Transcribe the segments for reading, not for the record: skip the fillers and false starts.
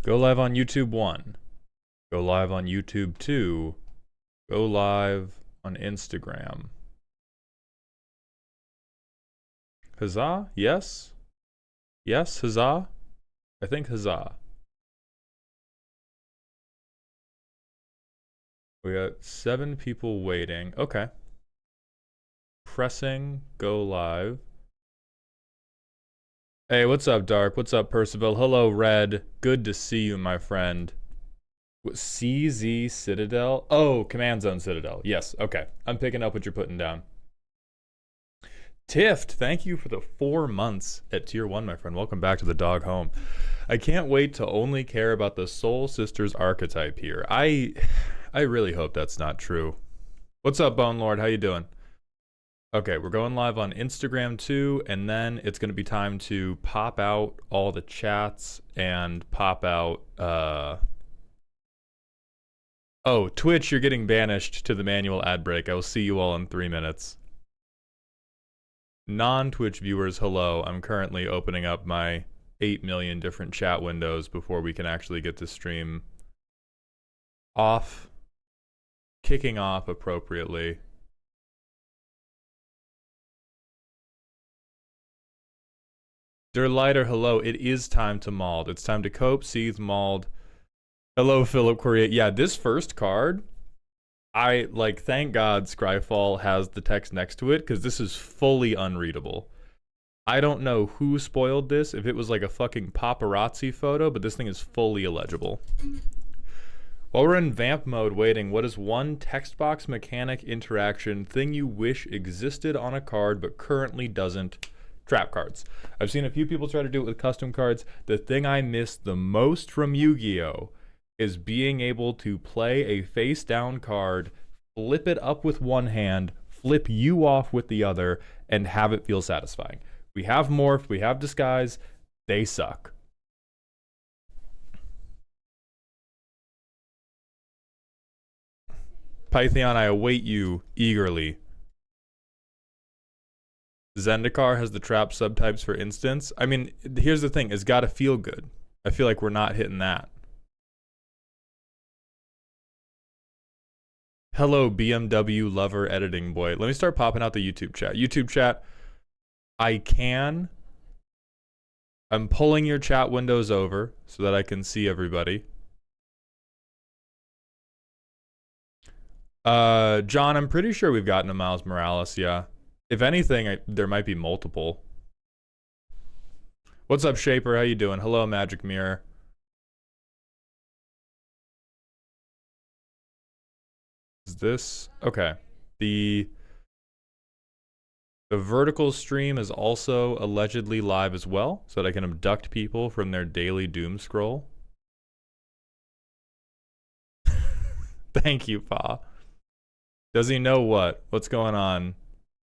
Go live on YouTube 1. Go live on YouTube 2. Go live on Instagram. Huzzah? Yes? Yes, huzzah? I think huzzah. We got 7 people waiting. Okay. Pressing go live. Hey, what's up, Dark? What's up, Percival? Hello, Red. Good to see you, my friend. What, CZ Citadel? Oh, Command Zone Citadel. Yes, okay. I'm picking up what you're putting down. Tift, thank you for the 4 months at tier 1, my friend. Welcome back to the dog home. I can't wait to only care about the Soul Sisters archetype here. I really hope that's not true. What's up, Bone Lord? How you doing? Okay, we're going live on Instagram too, and then it's going to be time to pop out all the chats and pop out, Oh, Twitch, you're getting banished to the manual ad break. I will see you all in 3 minutes. Non-Twitch viewers, hello. I'm currently opening up my 8 million different chat windows before we can actually get the stream off, kicking off appropriately. Der Lighter, hello. It is time to mauled. It's time to cope, seethe, mauled. Hello, Philip Correa. Yeah, this first card, thank God Scryfall has the text next to it, because this is fully unreadable. I don't know who spoiled this, if it was like a fucking paparazzi photo, but this thing is fully illegible. While we're in vamp mode waiting, what is one text box mechanic interaction thing you wish existed on a card but currently doesn't? Trap cards. I've seen a few people try to do it with custom cards. The thing I miss the most from Yu-Gi-Oh! Is being able to play a face-down card, flip it up with one hand, flip you off with the other, and have it feel satisfying. We have Morph, we have Disguise, they suck. Pythion, I await you eagerly. Zendikar has the trap subtypes for instance. I mean, here's the thing, it's gotta feel good. I feel like we're not hitting that. Hello, BMW lover editing boy. Let me start popping out the YouTube chat. YouTube chat, I'm pulling your chat windows over so that I can see everybody. John, I'm pretty sure we've gotten a Miles Morales, yeah. If anything, there might be multiple. What's up, Shaper? How you doing? Hello, Magic Mirror. Is this okay? The vertical stream is also allegedly live as well, so that I can abduct people from their daily doom scroll. Thank you, Pa. Does he know what? What's going on?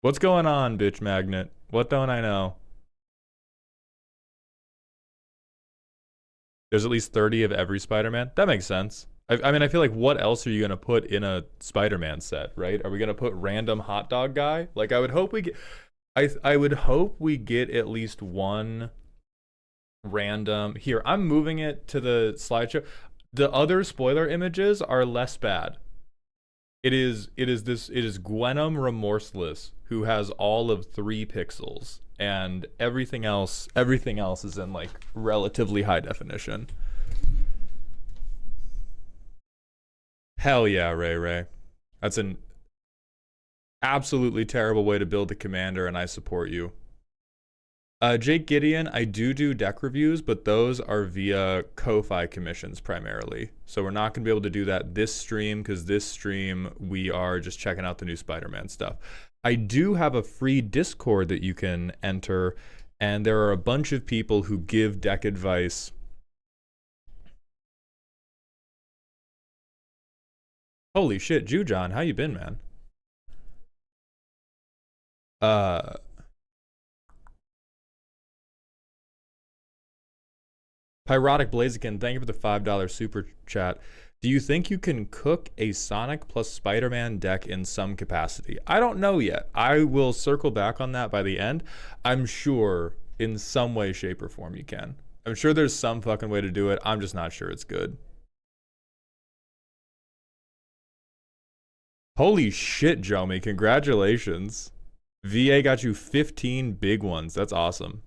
What's going on, bitch magnet? What don't I know? There's at least 30 of every Spider-Man. That makes sense. I mean, I feel like what else are you gonna put in a Spider-Man set, right? Are we gonna put random hot dog guy? Like, I would hope we get, I would hope we get at least one random. Here, I'm moving it to the slideshow. The other spoiler images are less bad. It is Gwenum Remorseless, who has all of 3 pixels, and everything else is in like relatively high definition. Hell yeah, Ray. That's an absolutely terrible way to build a commander, and I support you. Jake Gideon, I do deck reviews, but those are via Ko-Fi commissions primarily. So we're not going to be able to do that this stream, because this stream we are just checking out the new Spider-Man stuff. I do have a free Discord that you can enter, and there are a bunch of people who give deck advice. Holy shit, Jujon, how you been, man? Pyrotic Blaziken, thank you for the $5 super chat. Do you think you can cook a Sonic plus Spider-Man deck in some capacity? I don't know yet. I will circle back on that by the end. I'm sure in some way, shape, or form you can. I'm sure there's some fucking way to do it. I'm just not sure it's good. Holy shit, Jomi. Congratulations. VA got you 15 big ones. That's awesome.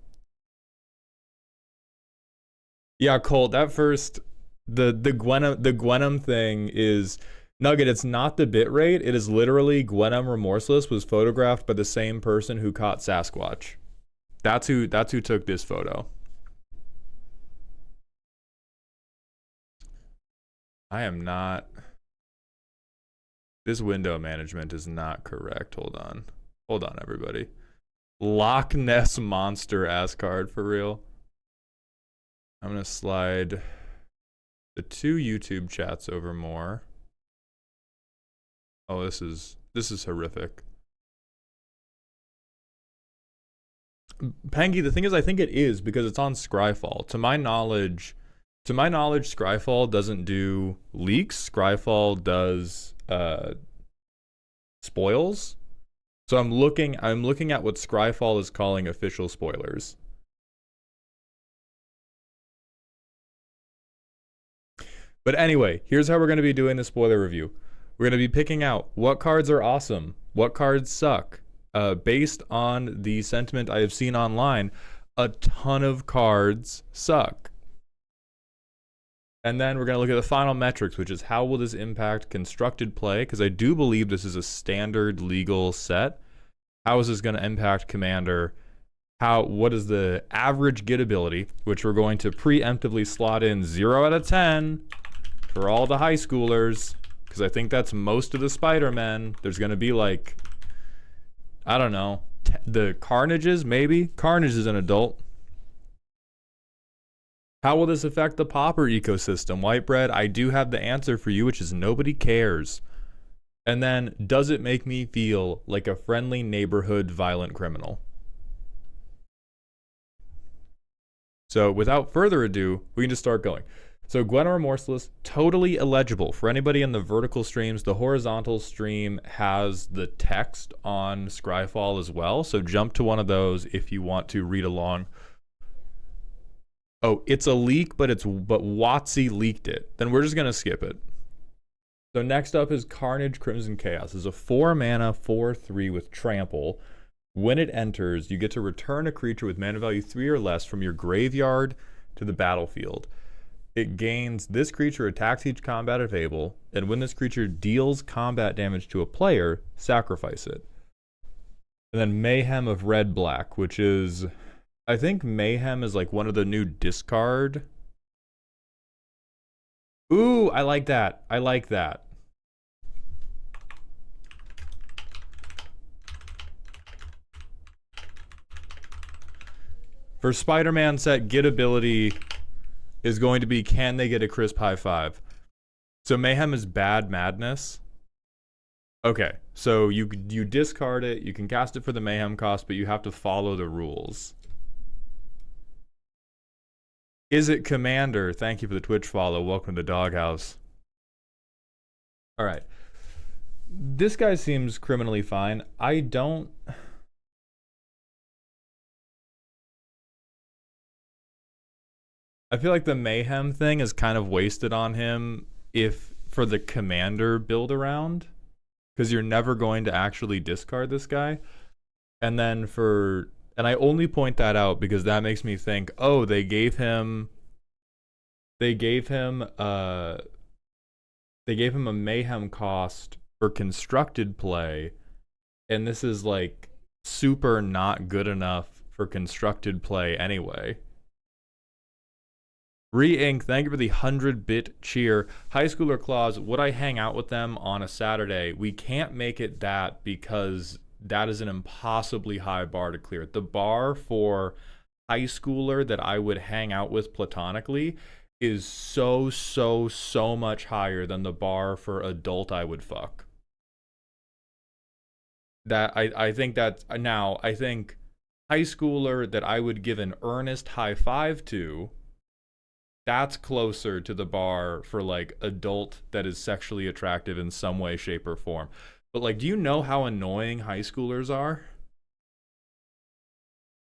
Yeah, Colt, that first the Gwenum thing is Nugget, it's not the bit rate. It is literally Gwenum Remorseless was photographed by the same person who caught Sasquatch. That's who took this photo. I am not. This window management is not correct. Hold on. Hold on, everybody. Loch Ness Monster ass card for real. I'm gonna slide the 2 YouTube chats over more. Oh, this is horrific. Pangy, the thing is, I think it is because it's on Scryfall. To my knowledge, Scryfall doesn't do leaks. Scryfall does spoils. So I'm looking at what Scryfall is calling official spoilers. But anyway, here's how we're going to be doing the spoiler review. We're going to be picking out what cards are awesome, what cards suck. Based on the sentiment I have seen online, a ton of cards suck. And then we're going to look at the final metrics, which is how will this impact constructed play? Because I do believe this is a standard legal set. How is this going to impact Commander? What is the average gettability, which we're going to preemptively slot in 0 out of 10 for all the high schoolers, because I think that's most of the Spider-Men. There's going to be like, I don't know, the Carnages, maybe? Carnage is an adult. How will this affect the Pauper ecosystem? Whitebread, I do have the answer for you, which is nobody cares. And then, does it make me feel like a friendly neighborhood violent criminal? So without further ado, we can just start going. So Gwen Remorseless, totally illegible. For anybody in the vertical streams, the horizontal stream has the text on Scryfall as well. So jump to one of those if you want to read along. Oh, it's a leak, but WotC leaked it. Then we're just gonna skip it. So next up is Carnage Crimson Chaos. It's a 4-mana 4/3 with trample. When it enters, you get to return a creature with mana value 3 or less from your graveyard to the battlefield. It gains this creature attacks each combat if able, and when this creature deals combat damage to a player, sacrifice it. And then Mayhem of Red-Black, which is, I think Mayhem is like one of the new discard. Ooh, I like that. I like that. For Spider-Man set, gettability is going to be, can they get a crisp high 5? So Mayhem is Bad Madness. Okay, so you discard it, you can cast it for the Mayhem cost, but you have to follow the rules. Is it Commander? Thank you for the Twitch follow. Welcome to Doghouse. All right. This guy seems criminally fine. I feel like the Mayhem thing is kind of wasted on him for the Commander build around, because you're never going to actually discard this guy. And then and I only point that out because that makes me think, oh, they gave him a Mayhem cost for constructed play, and this is like super not good enough for constructed play anyway. Re-Ink, thank you for the 100-bit cheer. High Schooler Claus, would I hang out with them on a Saturday? We can't make it that because that is an impossibly high bar to clear. The bar for high schooler that I would hang out with platonically is so much higher than the bar for adult I would fuck. I think high schooler that I would give an earnest high five to, that's closer to the bar for like adult that is sexually attractive in some way, shape, or form. But like, do you know how annoying high schoolers are?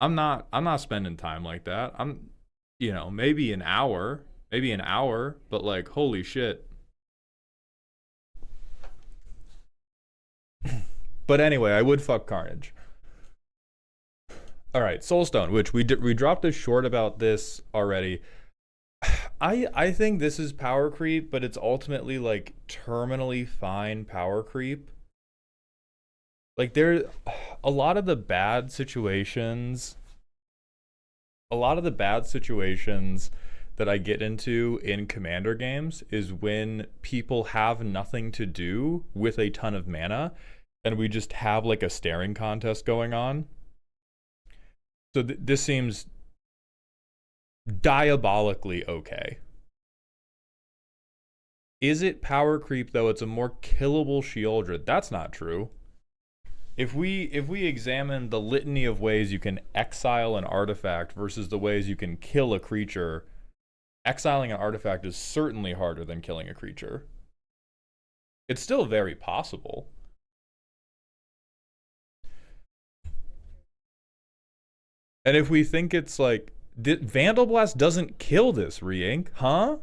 I'm not spending time like that. you know, maybe an hour, but like, holy shit. But anyway, I would fuck Carnage. All right, Soulstone, which we dropped a short about this already. I think this is power creep, but it's ultimately like terminally fine power creep. Like there, a lot of the bad situations, a lot of the bad situations that I get into in Commander games is when people have nothing to do with a ton of mana, and we just have like a staring contest going on. So this seems diabolically okay. Is it power creep though? It's a more killable Shieldred. That's not true. If we examine the litany of ways you can exile an artifact versus the ways you can kill a creature, exiling an artifact is certainly harder than killing a creature. It's still very possible. And if we think it's like, Vandal Blast doesn't kill this, Re-Ink, huh?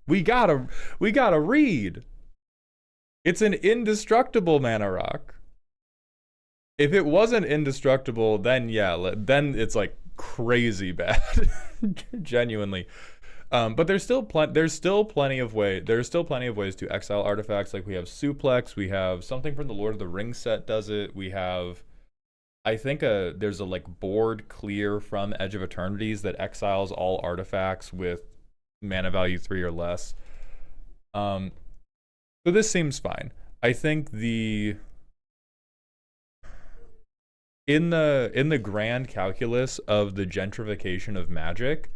we gotta read. It's an indestructible mana rock. If it wasn't indestructible, then yeah, then it's like crazy bad, genuinely. But there's still plenty of ways to exile artifacts. Like we have Suplex, we have something from the Lord of the Rings set does it. We have, I think there's a like board clear from Edge of Eternities that exiles all artifacts with mana value 3 or less. So this seems fine. I think in the grand calculus of the gentrification of Magic,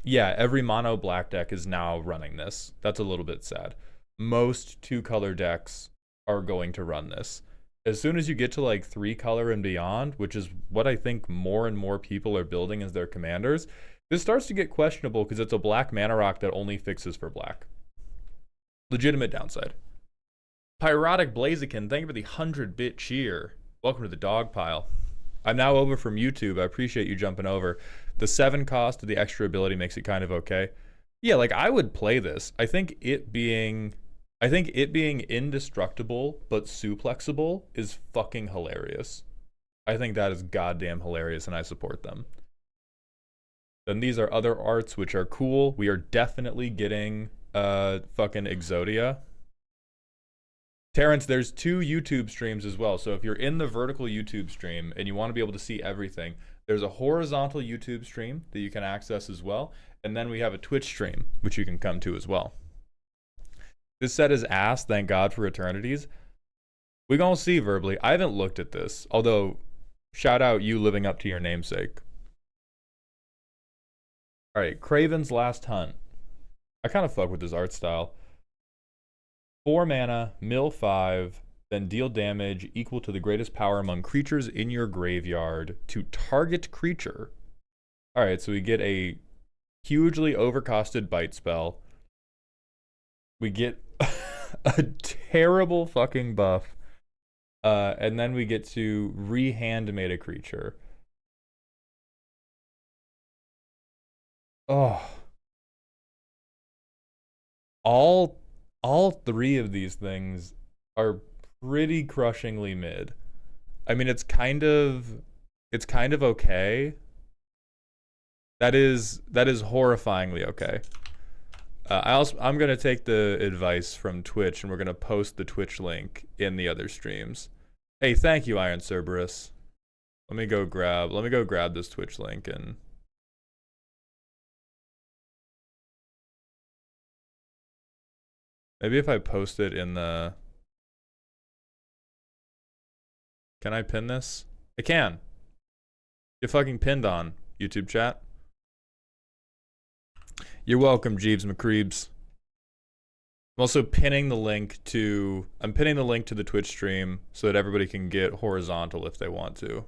yeah, every mono black deck is now running this. That's a little bit sad. Most 2-color decks are going to run this. As soon as you get to like 3-color and beyond, which is what I think more and more people are building as their commanders, this starts to get questionable because it's a black mana rock that only fixes for black. Legitimate downside. Pyrotic Blaziken, thank you for the 100-bit cheer. Welcome to the dog pile. I'm now over from YouTube. I appreciate you jumping over. The 7 cost of the extra ability makes it kind of okay. Yeah, like I would play this. I think it being indestructible but suplexable is fucking hilarious. I think that is goddamn hilarious and I support them. Then these are other arts which are cool. We are definitely getting fucking Exodia. Terrence, there's 2 YouTube streams as well. So if you're in the vertical YouTube stream and you want to be able to see everything, there's a horizontal YouTube stream that you can access as well. And then we have a Twitch stream, which you can come to as well. This set is ass, thank God for Eternities. We're going to see verbally. I haven't looked at this, although shout out you living up to your namesake. All right, Kraven's Last Hunt. I kind of fuck with this art style. 4 mana, mill 5, then deal damage equal to the greatest power among creatures in your graveyard to target creature. Alright, so we get a hugely overcosted bite spell. We get a terrible fucking buff. And then we get to re-handmade a creature. Oh. All 3 of these things are pretty crushingly mid. I mean, it's kind of okay. That is horrifyingly okay. I'm gonna take the advice from Twitch, and we're gonna post the Twitch link in the other streams. Hey, thank you, Iron Cerberus. Let me go grab this Twitch link and. Maybe if I post it in the... Can I pin this? I can. Get fucking pinned on, YouTube chat. You're welcome, Jeeves McCreebs. I'm also pinning the link to... I'm pinning the link to the Twitch stream so that everybody can get horizontal if they want to.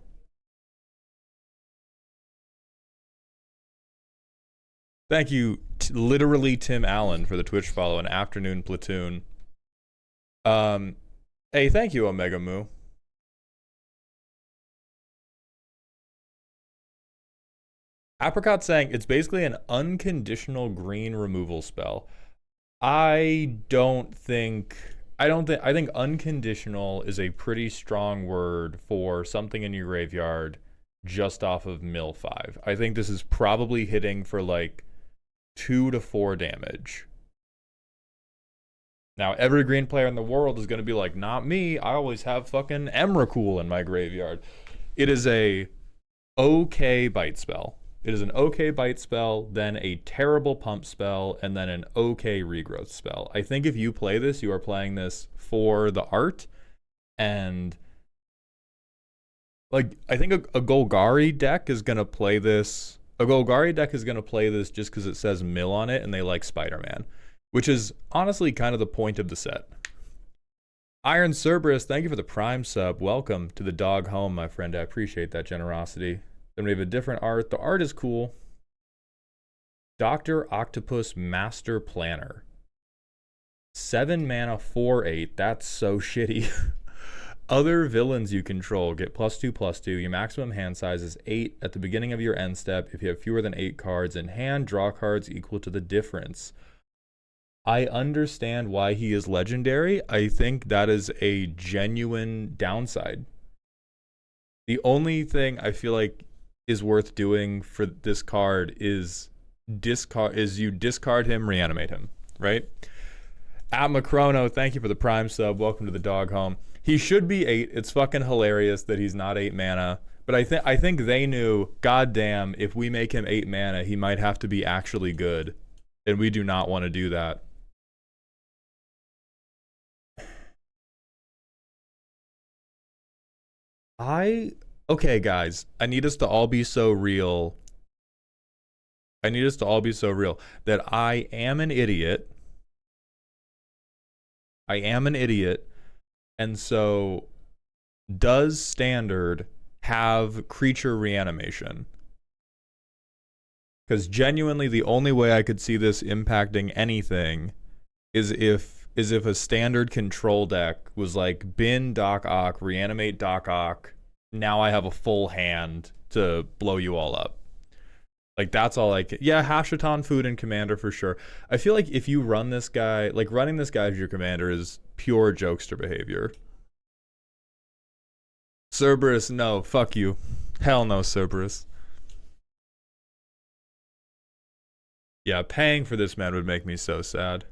Thank you, literally Tim Allen, for the Twitch follow, an afternoon platoon. Hey, thank you, Omega Moo. Apricot saying it's basically an unconditional green removal spell. I think unconditional is a pretty strong word for something in your graveyard just off of mill 5. I think this is probably hitting for like 2 to 4 damage. Now, every green player in the world is going to be like, not me, I always have fucking Emrakul in my graveyard. It is a okay bite spell. It is an okay bite spell, then a terrible pump spell, and then an okay regrowth spell. I think if you play this, you are playing this for the art, and like I think a Golgari deck is gonna play this. A Golgari deck is gonna play this just because it says mill on it, and they like Spider-Man, which is honestly kind of the point of the set. Iron Cerberus, thank you for the Prime sub. Welcome to the dog home, my friend. I appreciate that generosity. Then we have a different art. The art is cool. Dr. Octopus Master Planner. 7 mana, 4/8. That's so shitty. Other villains you control get +2/+2. Your maximum hand size is 8 at the beginning of your end step. If you have fewer than 8 cards in hand, draw cards equal to the difference. I understand why he is legendary. I think that is a genuine downside. The only thing I feel like is worth doing for this card is you discard him, reanimate him, right? At Macrono, thank you for the Prime sub. Welcome to the dog home. He should be 8. It's fucking hilarious that he's not 8 mana. But I think they knew, goddamn, if we make him 8 mana, he might have to be actually good. And we do not want to do that. Okay, guys, I need us to all be so real. I need us to all be so real that I am an idiot. I am an idiot. And so, does Standard have creature reanimation? Because genuinely, the only way I could see this impacting anything is if a Standard control deck was like, bin Doc Ock, reanimate Doc Ock, now I have a full hand to blow you all up. Like, that's all I can. Yeah, Hashaton food and commander for sure. I feel like if you run this guy, like running this guy as your commander is pure jokester behavior. Cerberus, no, fuck you. Hell no, Cerberus. Yeah, paying for this man would make me so sad.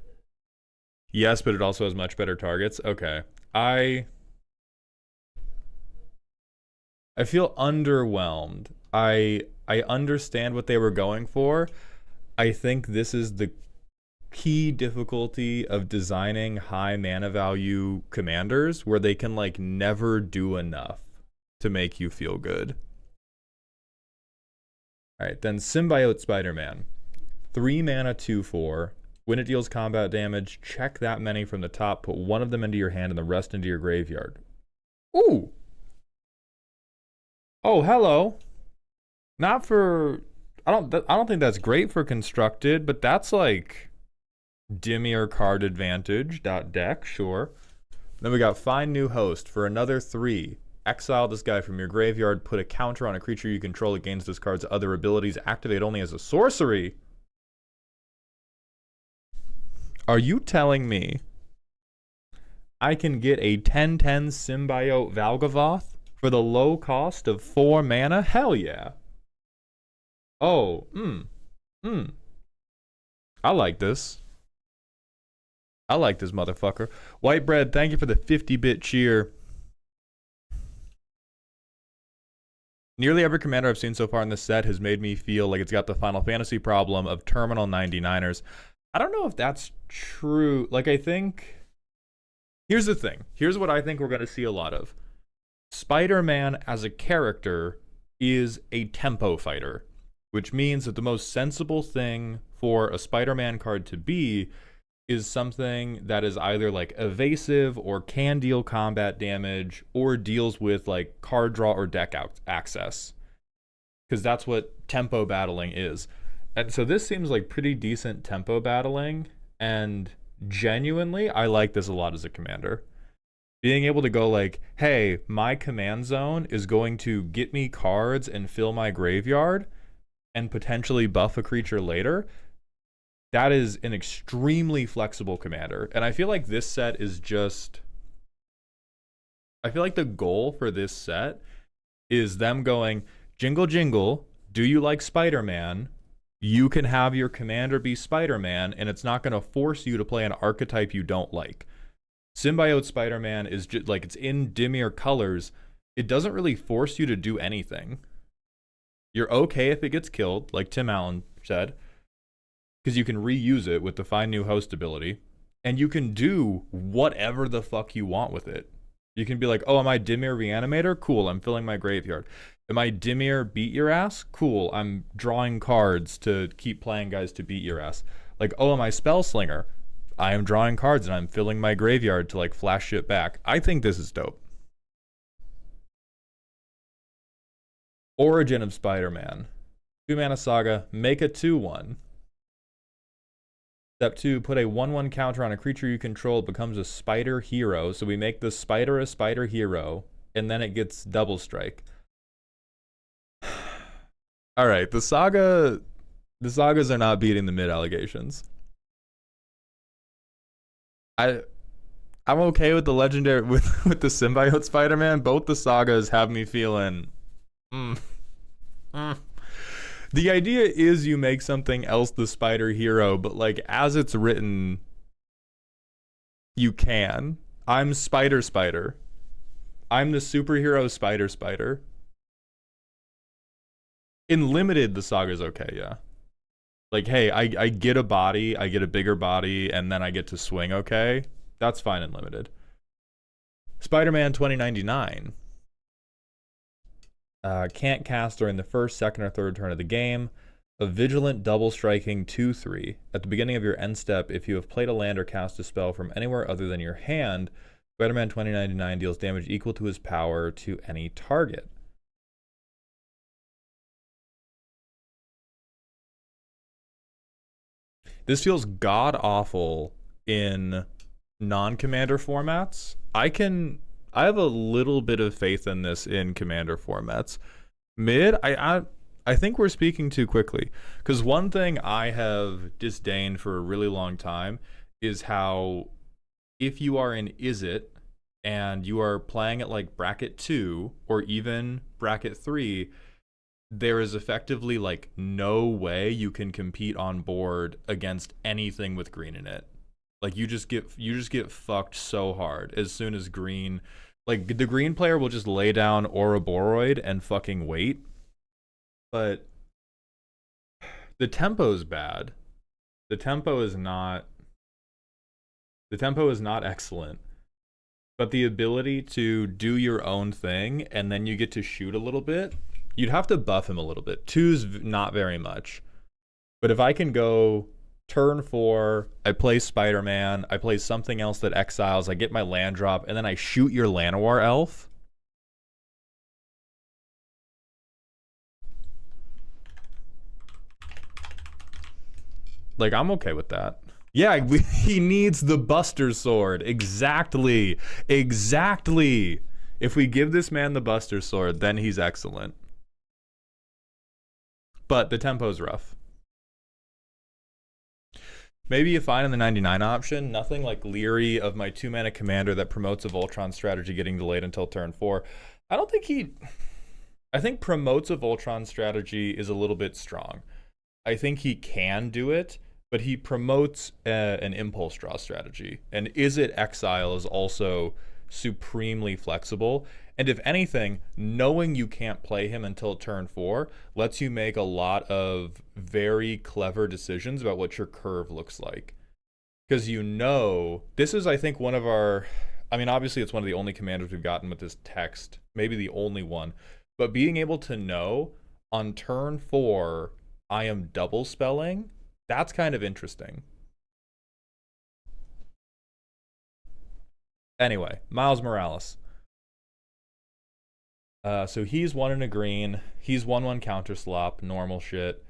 Yes, but it also has much better targets. Okay. I feel underwhelmed. I understand what they were going for. I think this is the key difficulty of designing high mana value commanders, where they can like never do enough to make you feel good. All right, then Symbiote Spider-Man. 3 mana, 2/4. When it deals combat damage, check that many from the top, put one of them into your hand and the rest into your graveyard. Ooh. Oh, hello. Not for... I don't think that's great for constructed, but that's like Dimir card advantage. Deck, sure. Then we got find new host for another 3. Exile this guy from your graveyard, put a counter on a creature you control against this card's other abilities, activate only as a sorcery. Are you telling me I can get a 10/10 Symbiote Valgavoth for the low cost of 4 mana? Hell yeah. Oh, I like this. I like this motherfucker. White Bread, thank you for the 50-bit cheer. Nearly every commander I've seen so far in this set has made me feel like it's got the Final Fantasy problem of terminal 99ers. I don't know if that's true. Like, I think... Here's the thing. Here's what I think we're going to see a lot of. Spider-Man as a character is a tempo fighter, which means that the most sensible thing for a Spider-Man card to be is something that is either like evasive or can deal combat damage or deals with like card draw or deck access. Because that's what tempo battling is. And so this seems like pretty decent tempo battling, and genuinely, I like this a lot as a commander. Being able to go like, hey, my command zone is going to get me cards and fill my graveyard, and potentially buff a creature later, that is an extremely flexible commander. And I feel like this set is just... I feel like the goal for this set is them going, jingle jingle, do you like Spider-Man? You can have your commander be Spider-Man, and it's not going to force you to play an archetype you don't like. Symbiote Spider-Man is just like, it's in Dimir colors. It doesn't really force you to do anything. You're okay if it gets killed, like Tim Allen said, because you can reuse it with the Find New Host ability, and you can do whatever the fuck you want with it. You can be like, oh, am I Dimir Reanimator? Cool, I'm filling my graveyard. Am I Dimir Beat Your Ass? Cool, I'm drawing cards to keep playing guys to beat your ass. Like, oh, am I Spellslinger? I am drawing cards and I'm filling my graveyard to like flash shit back. I think this is dope. Origin of Spider-Man. 2-mana saga, make a 2/1. Step 2, put a 1/1 counter on a creature you control. It becomes a spider hero. So we make the spider a spider hero, and then it gets double strike. All right, the sagas are not beating the mid allegations. I'm okay with the legendary with the Symbiote Spider-Man. Both the sagas have me feeling. The idea is you make something else the spider hero, but like as it's written, you can. I'm Spider. I'm the superhero Spider. In limited, the saga's okay, yeah. Like, hey, I get a body, I get a bigger body, and then I get to swing, okay? That's fine in limited. Spider-Man 2099. Can't cast during the first, second, or third turn of the game. A vigilant double striking 2/3. At the beginning of your end step, if you have played a land or cast a spell from anywhere other than your hand, Spider-Man 2099 deals damage equal to his power to any target. This feels god-awful in non-commander formats. I have a little bit of faith in this in commander formats. Mid, I think we're speaking too quickly. Because one thing I have disdained for a really long time is how if you are in Is It and you are playing at like bracket 2 or even bracket 3, there is effectively like no way you can compete on board against anything with green in it. Like you just get fucked so hard as soon as green, like the green player will just lay down Ouroboros and fucking wait. But the tempo's bad. The tempo is not excellent. But the ability to do your own thing and then you get to shoot a little bit, you'd have to buff him a little bit. 2's not very much. But if I can go turn 4, I play Spider-Man, I play something else that exiles, I get my land drop, and then I shoot your Llanowar elf. Like, I'm okay with that. Yeah, he needs the Buster Sword. Exactly. Exactly. If we give this man the Buster Sword, then he's excellent. But the tempo's rough. Maybe you find in the 99 option, nothing like leery of my 2-mana commander that promotes a Voltron strategy getting delayed until turn 4. I think promotes a Voltron strategy is a little bit strong. I think he can do it, but he promotes an impulse draw strategy. And Is It Exile is also supremely flexible. And if anything, knowing you can't play him until turn 4 lets you make a lot of very clever decisions about what your curve looks like. Because you know, this is, I think, one of our... I mean, obviously, it's one of the only commanders we've gotten with this text. Maybe the only one. But being able to know, on turn 4, I am double spelling, that's kind of interesting. Anyway, Miles Morales. So he's 1 in a green. He's 1/1 counter slop, normal shit.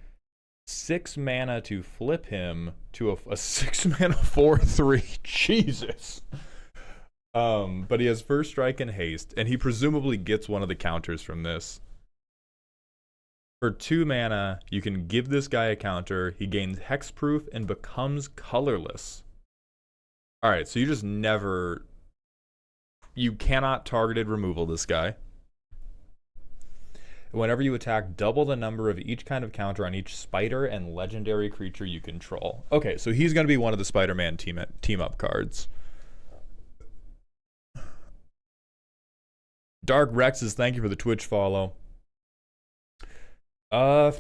6 mana to flip him to a 6 mana 4/3. Jesus. But he has first strike and haste, and he presumably gets one of the counters from this. For 2 mana, you can give this guy a counter. He gains hexproof and becomes colorless. Alright, so you just never... You cannot targeted removal this guy. Whenever you attack, double the number of each kind of counter on each spider and legendary creature you control. Okay, so he's going to be one of the Spider-Man team-up cards. Dark Rexes, thank you for the Twitch follow. Okay.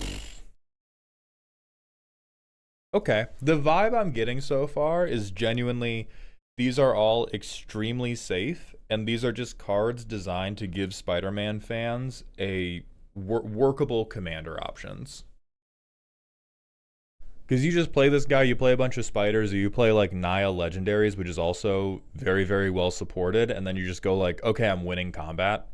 The vibe I'm getting so far is genuinely these are all extremely safe, and these are just cards designed to give Spider-Man fans a workable commander options. Because you just play this guy, you play a bunch of spiders, or you play like Naya Legendaries, which is also very, very well supported, and then you just go like, okay, I'm winning combat.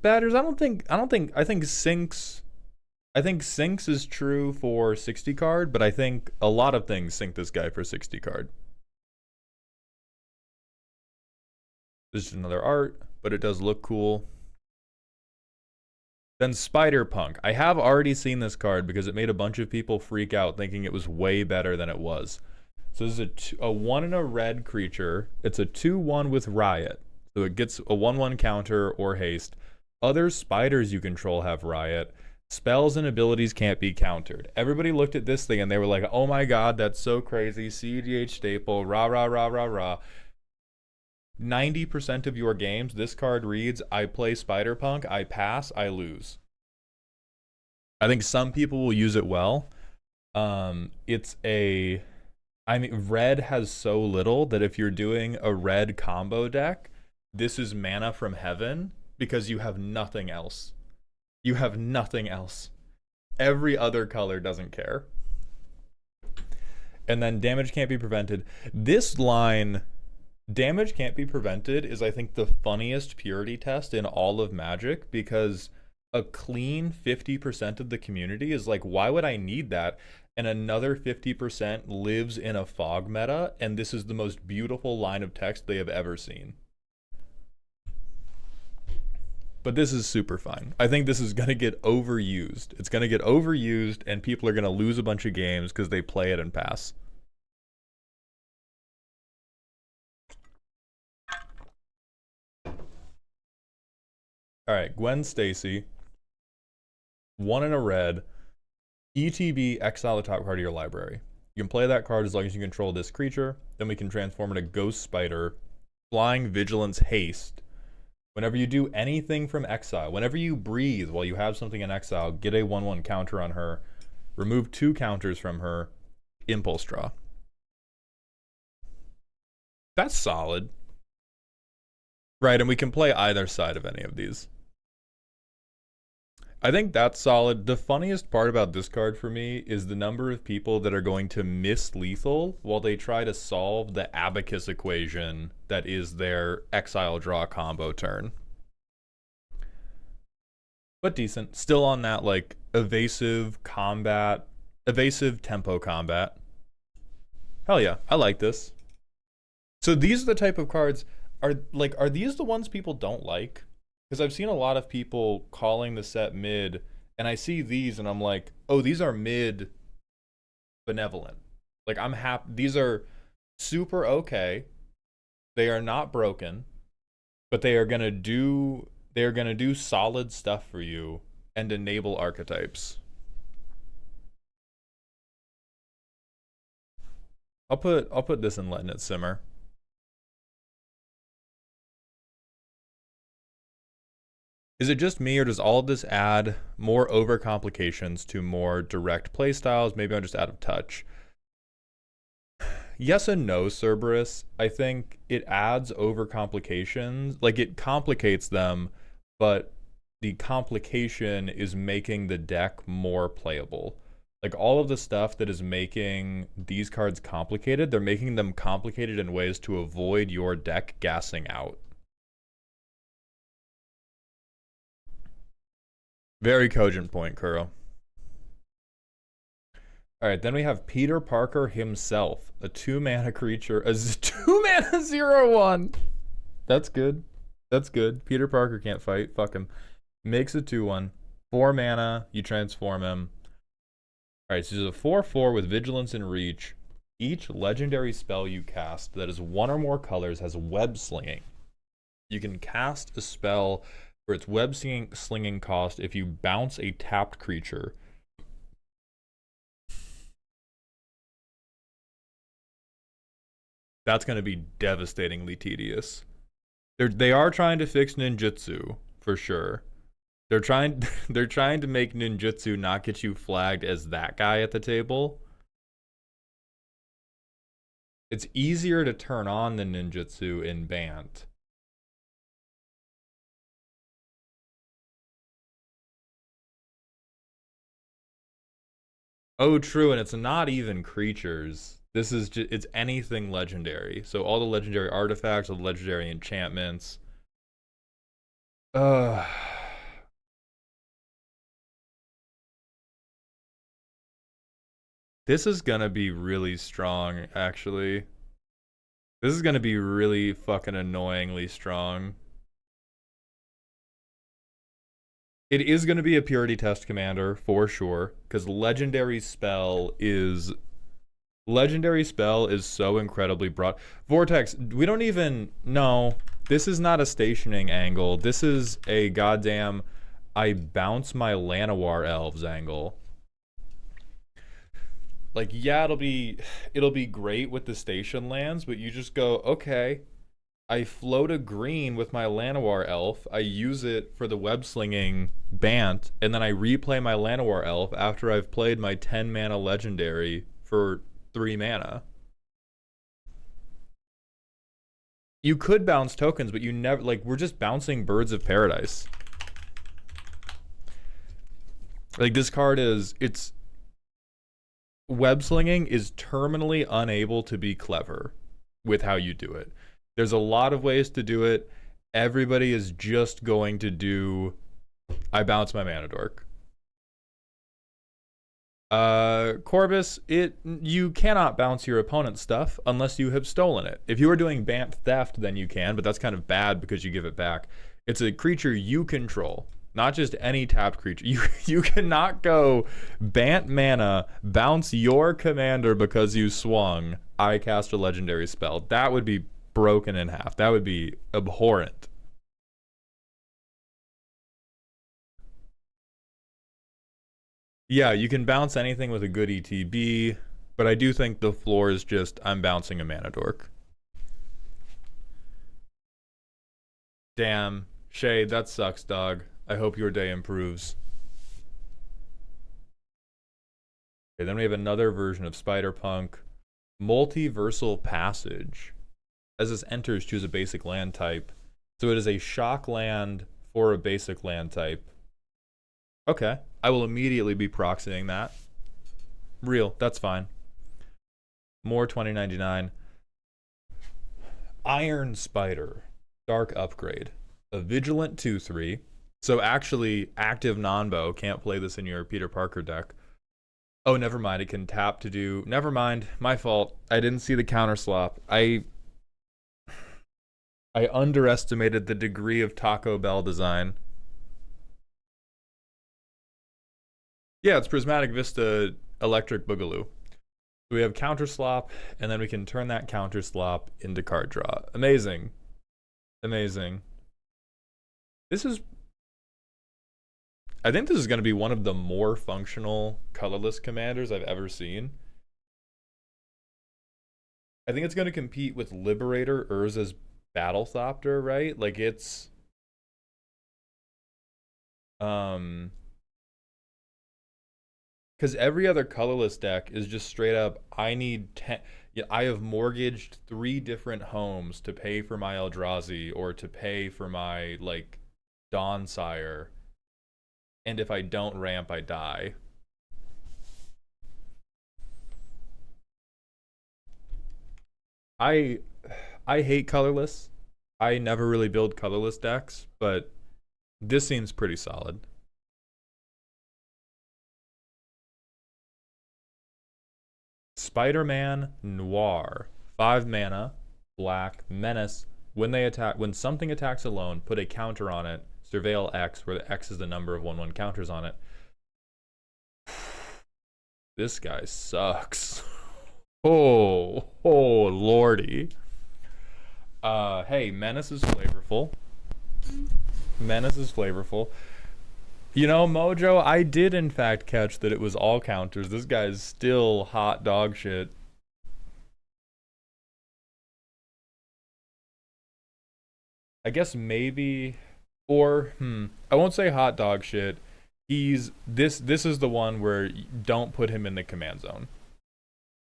Batters, I think Sinks is true for 60 card, but I think a lot of things sink this guy for 60 card. This is another art, but it does look cool. Then Spider-Punk. I have already seen this card because it made a bunch of people freak out thinking it was way better than it was. So this is a 1 and a red creature. It's a 2/1 with Riot. So it gets a 1/1 counter or haste. Other spiders you control have Riot. Spells and abilities can't be countered. Everybody looked at this thing and they were like, oh my god, that's so crazy. CEDH staple, rah, rah, rah, rah, rah. 90% of your games, this card reads, I play Spider-Punk, I pass, I lose. I think some people will use it well. Red has so little that if you're doing a red combo deck, this is mana from heaven because you have nothing else. You have nothing else. Every other color doesn't care. And then damage can't be prevented. This line, damage can't be prevented, is I think the funniest purity test in all of Magic, because a clean 50% of the community is like, why would I need that? And another 50% lives in a fog meta, and this is the most beautiful line of text they have ever seen. But this is super fine. I think this is going to get overused. It's going to get overused, and people are going to lose a bunch of games because they play it and pass. Alright, Gwen Stacy. 1 and a red. ETB, exile the top card of your library. You can play that card as long as you control this creature. Then we can transform it to Ghost Spider. Flying, Vigilance, Haste. Whenever you do anything from exile, whenever you breathe while you have something in exile, get a 1/1 counter on her. Remove 2 counters from her. Impulse draw. That's solid. Right, and we can play either side of any of these. I think that's solid. The funniest part about this card for me is the number of people that are going to miss lethal while they try to solve the abacus equation that is their exile draw combo turn. But decent. Still on that like evasive tempo combat. Hell yeah, I like this. So these are the type of cards, are these the ones people don't like? Because I've seen a lot of people calling the set mid, and I see these and I'm like, oh, these are mid benevolent. Like, I'm happy. These are super okay. They are not broken, but they are gonna do solid stuff for you and enable archetypes. I'll put this in letting it simmer. Is it just me, or does all of this add more overcomplications to more direct playstyles? Maybe I'm just out of touch. Yes and no, Cerberus. I think it adds overcomplications. Like, it complicates them, but the complication is making the deck more playable. Like, all of the stuff that is making these cards complicated, they're making them complicated in ways to avoid your deck gassing out. Very cogent point, Kuro. All right, then we have Peter Parker himself, a 2-mana creature, a 2-mana 0/1. That's good. That's good. Peter Parker can't fight. Fuck him. Makes a 2/1. 4 mana, you transform him. All right, so he's a 4/4 with Vigilance and Reach. Each legendary spell you cast that is 1 or more colors has web slinging. You can cast a spell for its web slinging cost if you bounce a tapped creature. That's going to be devastatingly tedious. They are trying to fix ninjutsu for sure. They're trying to make ninjutsu not get you flagged as that guy at the table. It's easier to turn on the ninjutsu in Bant. Oh, true, and it's not even creatures. This is just, it's anything legendary. So all the legendary artifacts, all the legendary enchantments. This is gonna be really strong, actually. This is gonna be really fucking annoyingly strong. It is gonna be a purity test commander, for sure, because legendary spell is so incredibly broad. Vortex, we don't even know. This is not a stationing angle. This is a goddamn I bounce my Llanowar elves angle. Like, yeah, it'll be great with the station lands, but you just go, okay, I float a green with my Llanowar elf, I use it for the web slinging Bant, and then I replay my Llanowar elf after I've played my 10 mana legendary for 3 mana. You could bounce tokens, but you never, like, we're just bouncing Birds of Paradise. Like, this card it's web slinging is terminally unable to be clever with how you do it. There's a lot of ways to do it. Everybody is just going to do I bounce my mana dork. Corvus, you cannot bounce your opponent's stuff unless you have stolen it. If you are doing Bant theft, then you can, but that's kind of bad because you give it back. It's a creature you control. Not just any tapped creature. You cannot go Bant mana, bounce your commander because you swung, I cast a legendary spell. That would be broken in half. That would be abhorrent. Yeah, you can bounce anything with a good ETB, but I do think the floor is just I'm bouncing a mana dork. Damn. Shade, that sucks, dog. I hope your day improves. Okay, then we have another version of Spider-Punk. Multiversal Passage. As this enters, choose a basic land type. So it is a shock land for a basic land type. Okay, I will immediately be proxying that. Real, that's fine. More 2099. Iron Spider. Dark Upgrade. A Vigilant 2/3. So actually, active Nonbo can't play this in your Peter Parker deck. Oh, never mind. It can tap to do... Never mind. My fault. I didn't see the counter slop. I underestimated the degree of Taco Bell design. Yeah, it's Prismatic Vista Electric Boogaloo. So we have counter slop, and then we can turn that counter slop into card draw. Amazing. Amazing. This is... I think this is going to be one of the more functional colorless commanders I've ever seen. I think it's going to compete with Liberator, Urza's Battlethopter, right? Like, it's... Because every other colorless deck is just straight up, I need 10... Yeah, I have mortgaged 3 different homes to pay for my Eldrazi or to pay for my, like, Dawnsire. And if I don't ramp, I die. I hate colorless. I never really build colorless decks, but this seems pretty solid. Spider-Man Noir. 5 mana, black, menace. When something attacks alone, put a counter on it. Surveil X, where the X is the number of 1/1 counters on it. This guy sucks. Oh lordy. Hey, menace is flavorful. Menace is flavorful. You know, Mojo, I did in fact catch that it was all counters. This guy's still hot dog shit. I guess maybe, or I won't say hot dog shit. This is the one where don't put him in the command zone.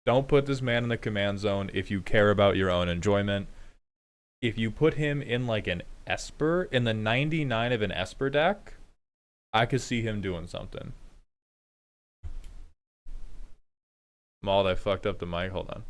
Don't put this man in the command zone if you care about your own enjoyment. If you put him in like an Esper, in the 99 of an Esper deck, I could see him doing something. Mauled, I fucked up the mic. Hold on.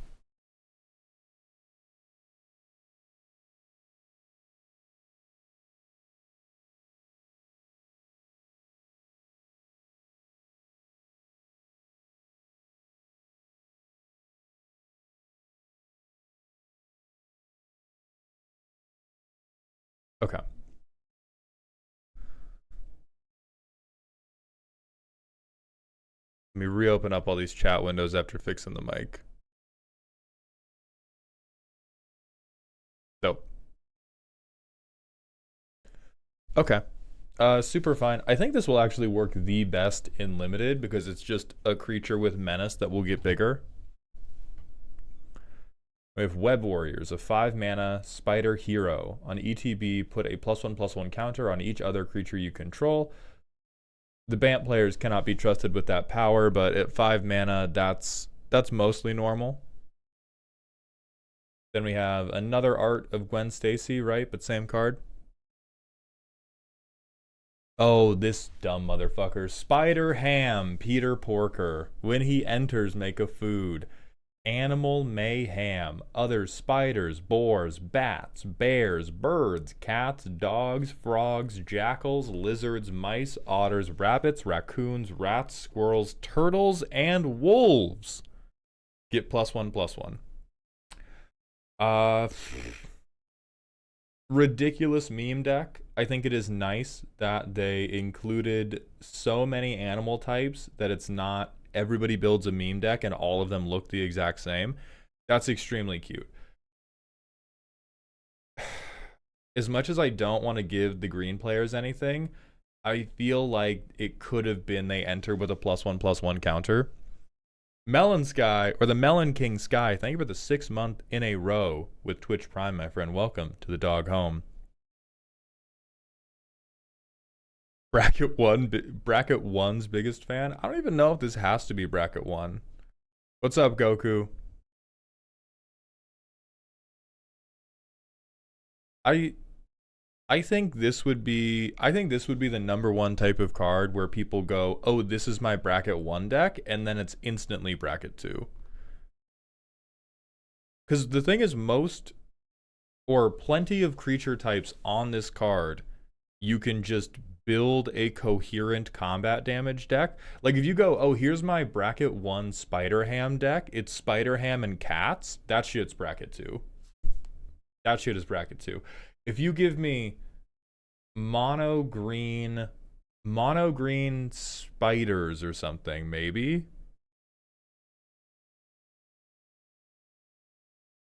Okay. Let me reopen up all these chat windows after fixing the mic. Dope. Okay. Super fine. I think this will actually work the best in limited because it's just a creature with menace that will get bigger. We have Web Warriors, a 5 mana spider hero. On ETB, put a +1/+1 counter on each other creature you control. The Bant players cannot be trusted with that power, but at 5 mana, that's mostly normal. Then we have another art of Gwen Stacy, right? But same card. Oh, this dumb motherfucker. Spider Ham, Peter Porker. When he enters, make a food. Animal mayhem. Other spiders, boars, bats, bears, birds, cats, dogs, frogs, jackals, lizards, mice, otters, rabbits, raccoons, rats, squirrels, turtles, and wolves get +1/+1. Ridiculous meme deck. I think it is nice that they included so many animal types that it's not everybody builds a meme deck and all of them look the exact same. That's extremely cute. As much as I don't want to give the green players anything, I feel like it could have been they enter with a +1/+1 counter. Melon Sky, or the Melon King Sky, thank you for the 6th month in a row with Twitch Prime, my friend. Welcome to the dog home. Bracket 1's biggest fan? I don't even know if this has to be bracket 1. What's up, Goku? I think this would be the #1 type of card where people go, "Oh, this is my bracket 1 deck," and then it's instantly bracket 2. Cuz the thing is plenty of creature types on this card, you can just build a coherent combat damage deck. Like if you go, "Oh, here's my bracket 1 Spider Ham deck. It's Spider Ham and cats." That shit's bracket 2. That shit is bracket 2. If you give me mono green spiders or something, maybe.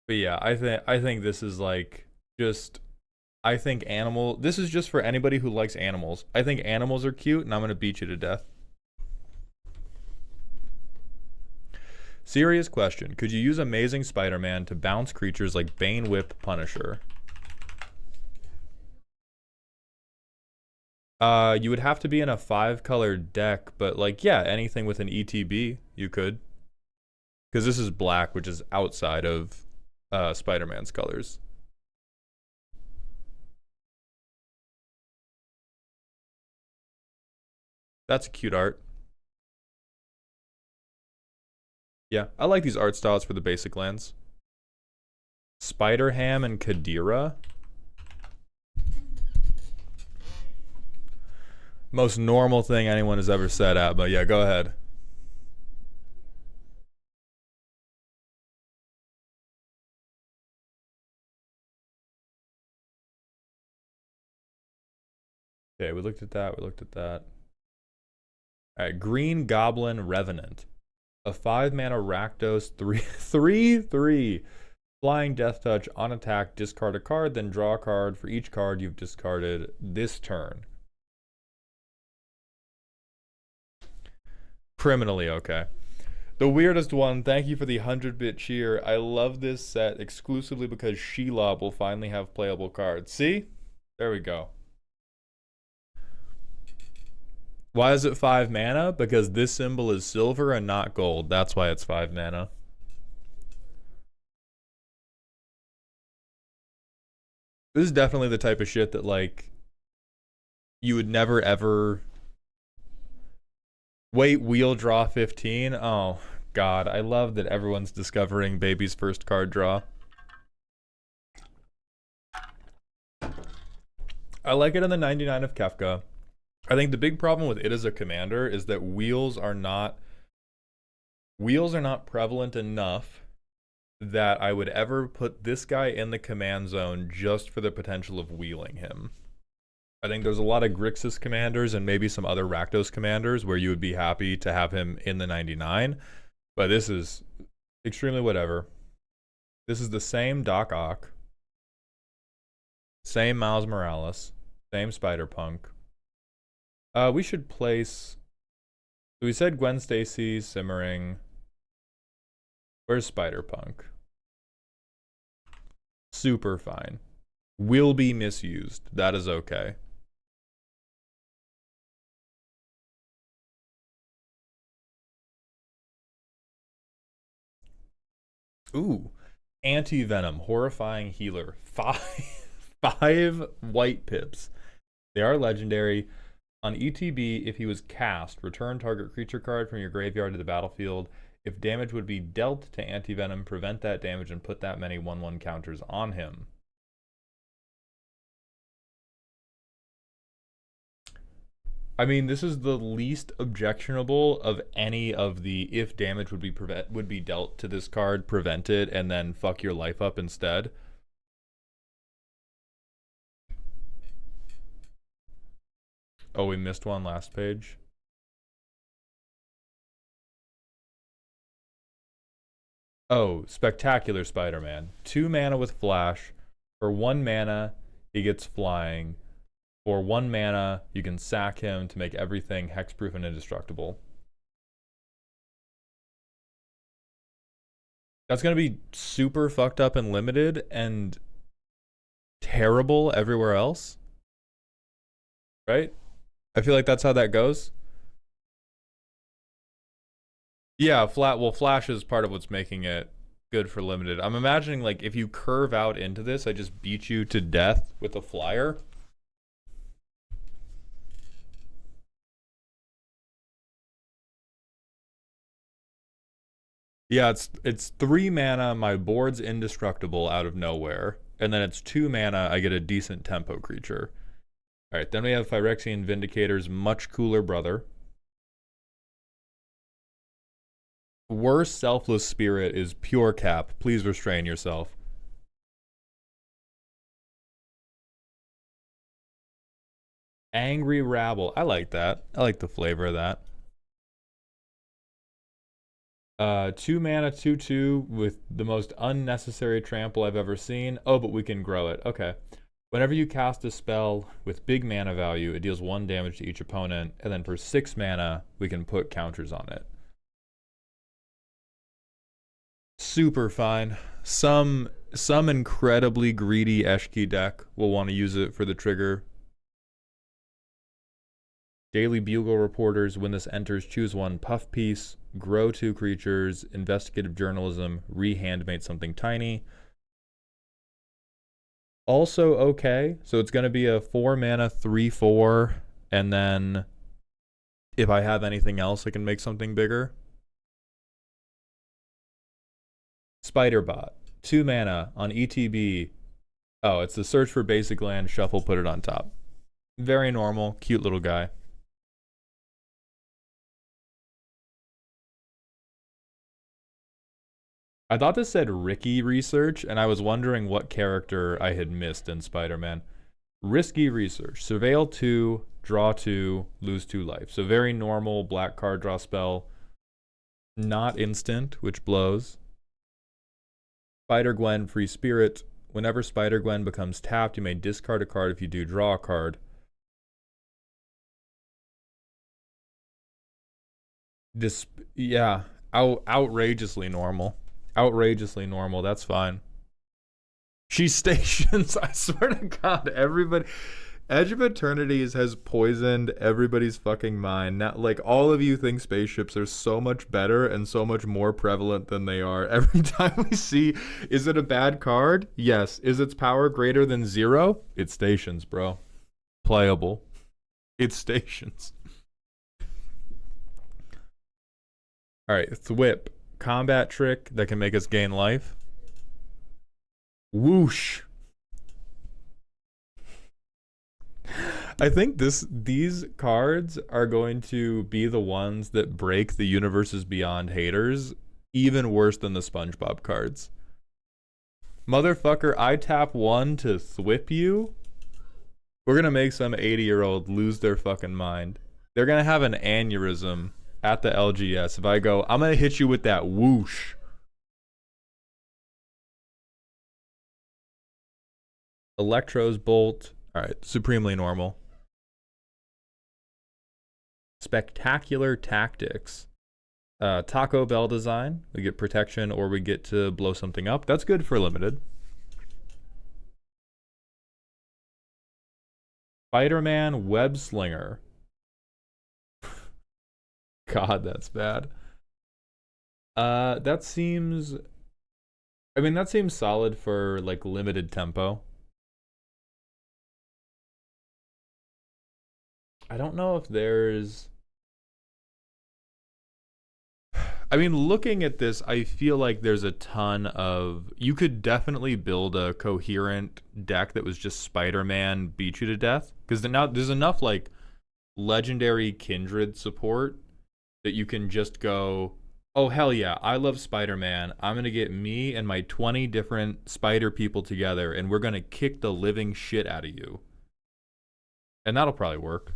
But yeah, I think this is like just this is just for anybody who likes animals. I think animals are cute and I'm going to beat you to death. Serious question. Could you use Amazing Spider-Man to bounce creatures like Bane, Whip, Punisher? You would have to be in a 5-color deck, but like, yeah, anything with an ETB, you could. Because this is black, which is outside of Spider-Man's colors. That's a cute art. Yeah, I like these art styles for the basic lands. Spider Ham and Kadira. Most normal thing anyone has ever said at, but yeah, go ahead. Okay, we looked at that. We looked at that. All right, Green Goblin Revenant. A 5-mana Rakdos 3/3 flying death touch on attack, discard a card, then draw a card for each card you've discarded this turn. Criminally okay. The weirdest one, thank you for the 100-bit cheer. I love this set exclusively because Shelob will finally have playable cards. See? There we go. Why is it 5 mana? Because this symbol is silver and not gold. That's why it's 5 mana. This is definitely the type of shit that, like, you would never ever... Wait, wheel draw 15? Oh, God. I love that everyone's discovering Baby's first card draw. I like it in the 99 of Kefka. I think the big problem with it as a commander is that wheels are not prevalent enough that I would ever put this guy in the command zone just for the potential of wheeling him. I think there's a lot of Grixis commanders and maybe some other Rakdos commanders where you would be happy to have him in the 99, but this is extremely whatever. This is the same Doc Ock, same Miles Morales, same Spider-Punk. We should place... So we said Gwen Stacy, Simmering. Where's Spider-Punk? Super fine. Will be misused. That is okay. Ooh. Anti-Venom. Horrifying Healer. 5 white pips. They are legendary. On ETB, if he was cast, return target creature card from your graveyard to the battlefield. If damage would be dealt to Anti-Venom, prevent that damage and put that many 1/1 counters on him. I mean, this is the least objectionable of any of the if damage would be dealt to this card, prevent it, and then fuck your life up instead. Oh, we missed one last page. Oh, Spectacular Spider-Man. 2 mana with Flash. For 1 mana, he gets flying. For 1 mana, you can sack him to make everything hexproof and indestructible. That's going to be super fucked up and limited and terrible everywhere else. Right? I feel like that's how that goes. Yeah, Flash is part of what's making it good for limited. I'm imagining, like, if you curve out into this, I just beat you to death with a flyer. Yeah, it's 3 mana, my board's indestructible out of nowhere. And then it's 2 mana, I get a decent tempo creature. Alright, then we have Phyrexian Vindicator's much cooler brother. Worst Selfless Spirit is pure cap. Please restrain yourself. Angry Rabble. I like that. I like the flavor of that. 2 mana, 2/2 with the most unnecessary trample I've ever seen. Oh, but we can grow it. Okay. Whenever you cast a spell with big mana value, it deals 1 damage to each opponent, and then for 6 mana, we can put counters on it. Super fine. Some incredibly greedy Eshki deck will want to use it for the trigger. Daily Bugle reporters, when this enters, choose 1 puff piece, grow 2 creatures, investigative journalism, re-handmate something tiny. Also okay, so it's going to be a 4 mana 3/4, and then if I have anything else, I can make something bigger. Spiderbot, 2 mana on ETB. Oh, it's the search for basic land, shuffle, put it on top. Very normal, cute little guy. I thought this said Ricky research, and I was wondering what character I had missed in Spider-Man. Risky research. Surveil 2, draw 2, lose 2 life. So very normal black card draw spell. Not instant, which blows. Spider-Gwen, free spirit. Whenever Spider-Gwen becomes tapped, you may discard a card. If you do, draw a card. Yeah, outrageously normal. Outrageously normal, that's fine. She stations, I swear to God, everybody. Edge of Eternities has poisoned everybody's fucking mind. Now, like, all of you think spaceships are so much better and so much more prevalent than they are. Every time we see, is it a bad card? Yes. Is its power greater than 0? It stations, bro. Playable. It stations. Alright, Thwip. Combat trick that can make us gain life. Whoosh. I think these cards are going to be the ones that break the Universes Beyond haters even worse than the SpongeBob cards. Motherfucker, I tap 1 to thwip you. We're gonna make some 80-year-old lose their fucking mind. They're gonna have an aneurysm at the LGS if I go, I'm gonna hit you with that whoosh. Electro's bolt. Alright, supremely normal. Spectacular tactics. Taco Bell design. We get protection or we get to blow something up. That's good for limited. Spider-Man web slinger. God, that's bad. That seems... I mean, that seems solid for, like, limited tempo. I don't know if there's... I mean, looking at this, I feel like there's a ton of... You could definitely build a coherent deck that was just Spider-Man beat you to death. Because now there's enough, like, legendary kindred support that you can just go, oh, hell yeah, I love Spider-Man. I'm going to get me and my 20 different spider people together, and we're going to kick the living shit out of you. And that'll probably work.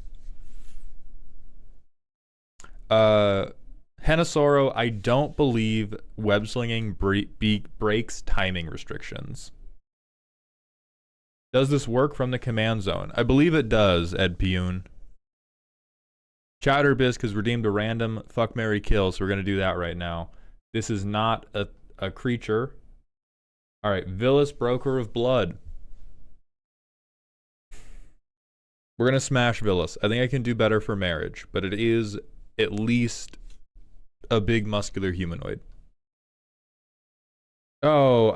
Hennesoro, I don't believe web slinging breaks timing restrictions. Does this work from the command zone? I believe it does, Ed Pioon. Chatterbisk has redeemed a random fuck, marry, kill, so we're going to do that right now. This is not a creature. Alright, Villa's Broker of Blood. We're going to smash Villas. I think I can do better for marriage, but it is at least a big muscular humanoid. Oh,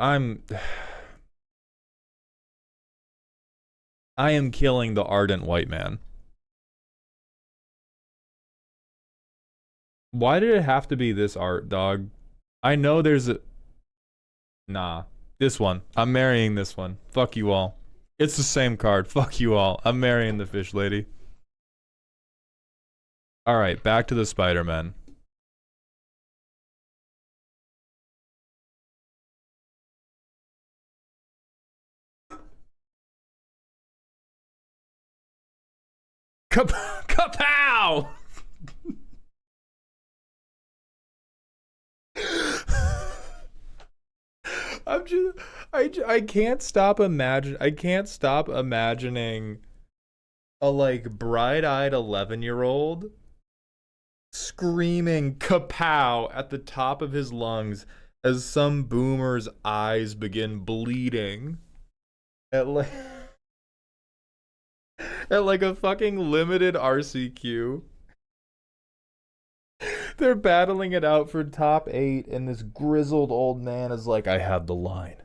I am killing the ardent white man. Why did it have to be this art, dog? I know there's a... Nah. This one. I'm marrying this one. Fuck you all. It's the same card. Fuck you all. I'm marrying the fish lady. Alright, back to the Spider-Man. Kapow! I can't stop imagining a like bright-eyed 11-year-old screaming kapow at the top of his lungs as some boomer's eyes begin bleeding at like a fucking limited RCQ. They're battling it out for top 8, and this grizzled old man is like, I have the line.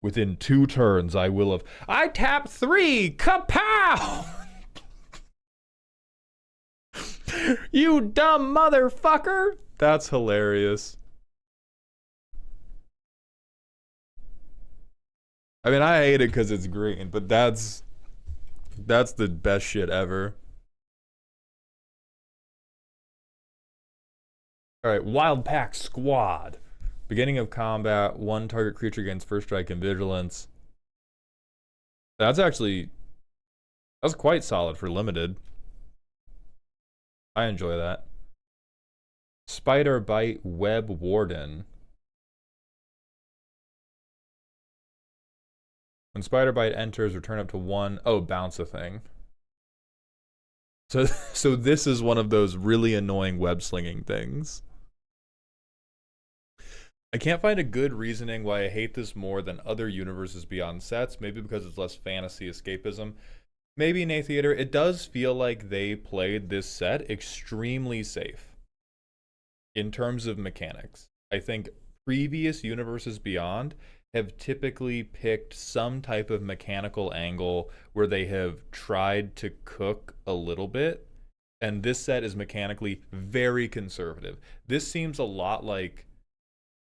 Within 2 turns, I will have... I tap 3! Kapow! You dumb motherfucker! That's hilarious. I mean, I hate it because it's green, but that's the best shit ever. Alright, Wild Pack Squad. Beginning of combat, 1 target creature gains first strike and vigilance. That's actually That's quite solid for limited. I enjoy that. Spider Bite Web Warden. When Spider Bite enters, return up to 1. Oh, bounce a thing. So this is one of those really annoying web slinging things. I can't find a good reasoning why I hate this more than other universes beyond sets. Maybe because it's less fantasy escapism. Maybe in A Theater, it does feel like they played this set extremely safe in terms of mechanics. I think previous universes beyond have typically picked some type of mechanical angle where they have tried to cook a little bit, and this set is mechanically very conservative. This seems a lot like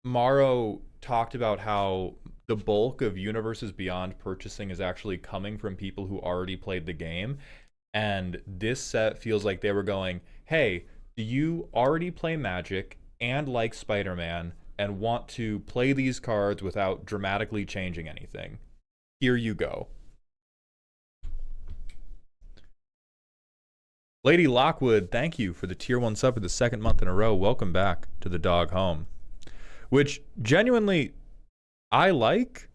Morrow talked about how the bulk of Universes Beyond purchasing is actually coming from people who already played the game, and this set feels like they were going, hey, do you already play Magic and like Spider-Man and want to play these cards without dramatically changing anything? Here you go. Lady Lockwood, thank you for the tier 1 sub for the 2nd month in a row. Welcome back to the dog home. Which, genuinely, I like.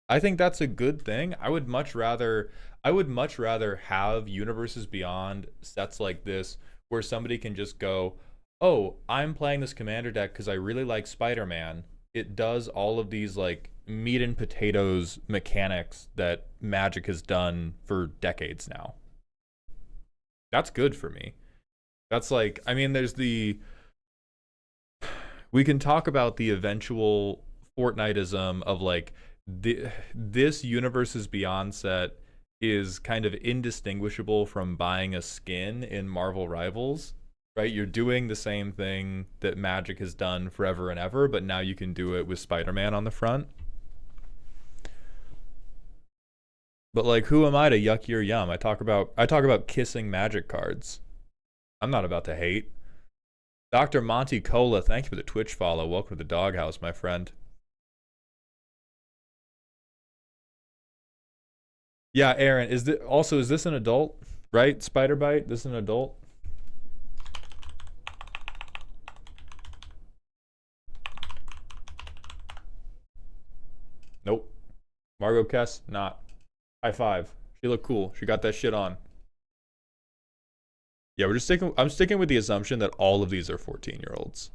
I think that's a good thing. I would much rather have Universes Beyond sets like this where somebody can just go, oh, I'm playing this commander deck because I really like Spider-Man. It does all of these like meat and potatoes mechanics that Magic has done for decades now. That's good for me. That's like, I mean, we can talk about the eventual Fortniteism of like this Universes Beyond set is kind of indistinguishable from buying a skin in Marvel Rivals, right? You're doing the same thing that Magic has done forever and ever, but now you can do it with Spider-Man on the front. But like, who am I to yuck your yum? I talk about kissing Magic cards. I'm not about to hate. Dr. Monty Cola, thank you for the Twitch follow. Welcome to the doghouse, my friend. Yeah, Aaron, is this an adult? Right? Spider Bite, this is an adult? Nope. Margot Kess, not. High five. She looked cool. She got that shit on. Yeah, I'm sticking with the assumption that all of these are 14-year-olds.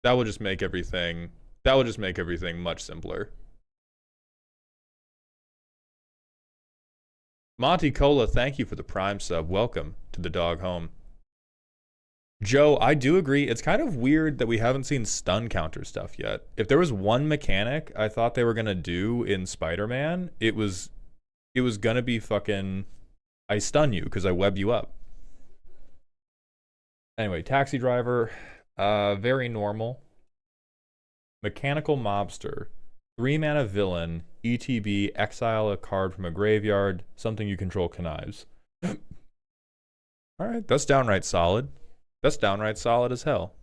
That will just make everything much simpler. Monty Cola, thank you for the Prime sub. Welcome to the dog home. Joe, I do agree. It's kind of weird that we haven't seen stun counter stuff yet. If there was one mechanic I thought they were gonna do in Spider-Man, it was gonna be fucking I stun you because I web you up. Anyway, Taxi Driver, very normal. Mechanical Mobster, 3-mana villain, ETB, exile a card from a graveyard, something you control connives. Alright, that's downright solid. That's downright solid as hell.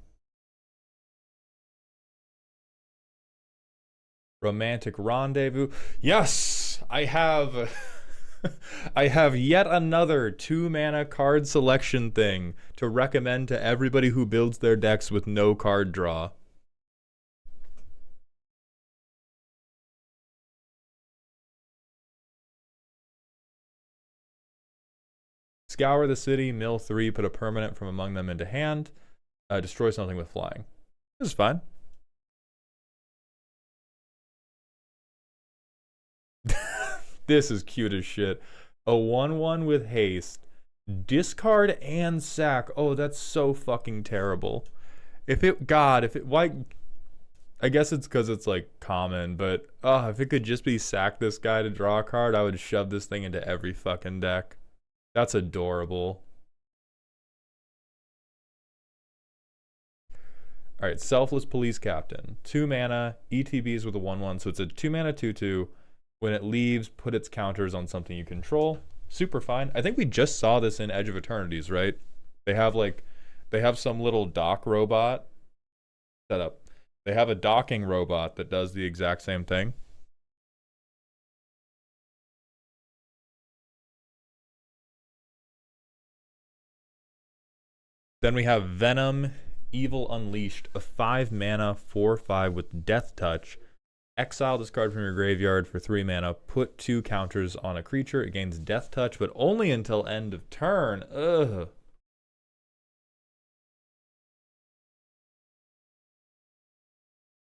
Romantic Rendezvous. Yes! I have I have yet another 2-mana card selection thing to recommend to everybody who builds their decks with no card draw. Scour the city, mill 3, put a permanent from among them into hand, destroy something with flying. This is fine. This is cute as shit. A 1/1 with haste. Discard and sack. Oh, that's so fucking terrible. Why? I guess it's because it's like common, but if it could just be sack this guy to draw a card, I would shove this thing into every fucking deck. That's adorable. Alright, Selfless Police Captain. 2 mana, ETBs with a 1/1, so it's a 2-mana 2/2. When it leaves, put its counters on something you control. Super fine. I think we just saw this in Edge of Eternities, right? They have some little dock robot set up. They have a docking robot that does the exact same thing. Then we have Venom, Evil Unleashed, a 5 mana 4/5 with Death Touch. Exile this card from your graveyard for 3 mana. Put 2 counters on a creature. It gains Death Touch, but only until end of turn. Ugh.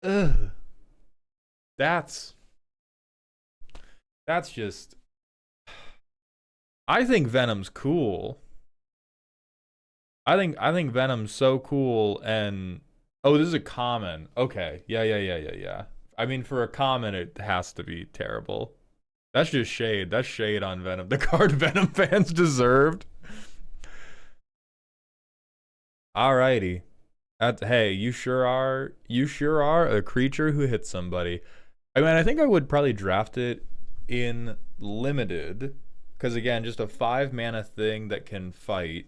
Ugh. That's just... I think Venom's cool. I think Venom's so cool, and... Oh, this is a common. Okay. Yeah. I mean, for a common, it has to be terrible. That's just shade. That's shade on Venom. The card Venom fans deserved. Alrighty. Hey, you sure are a creature who hits somebody. I mean, I think I would probably draft it in limited, because again, just a 5 mana thing that can fight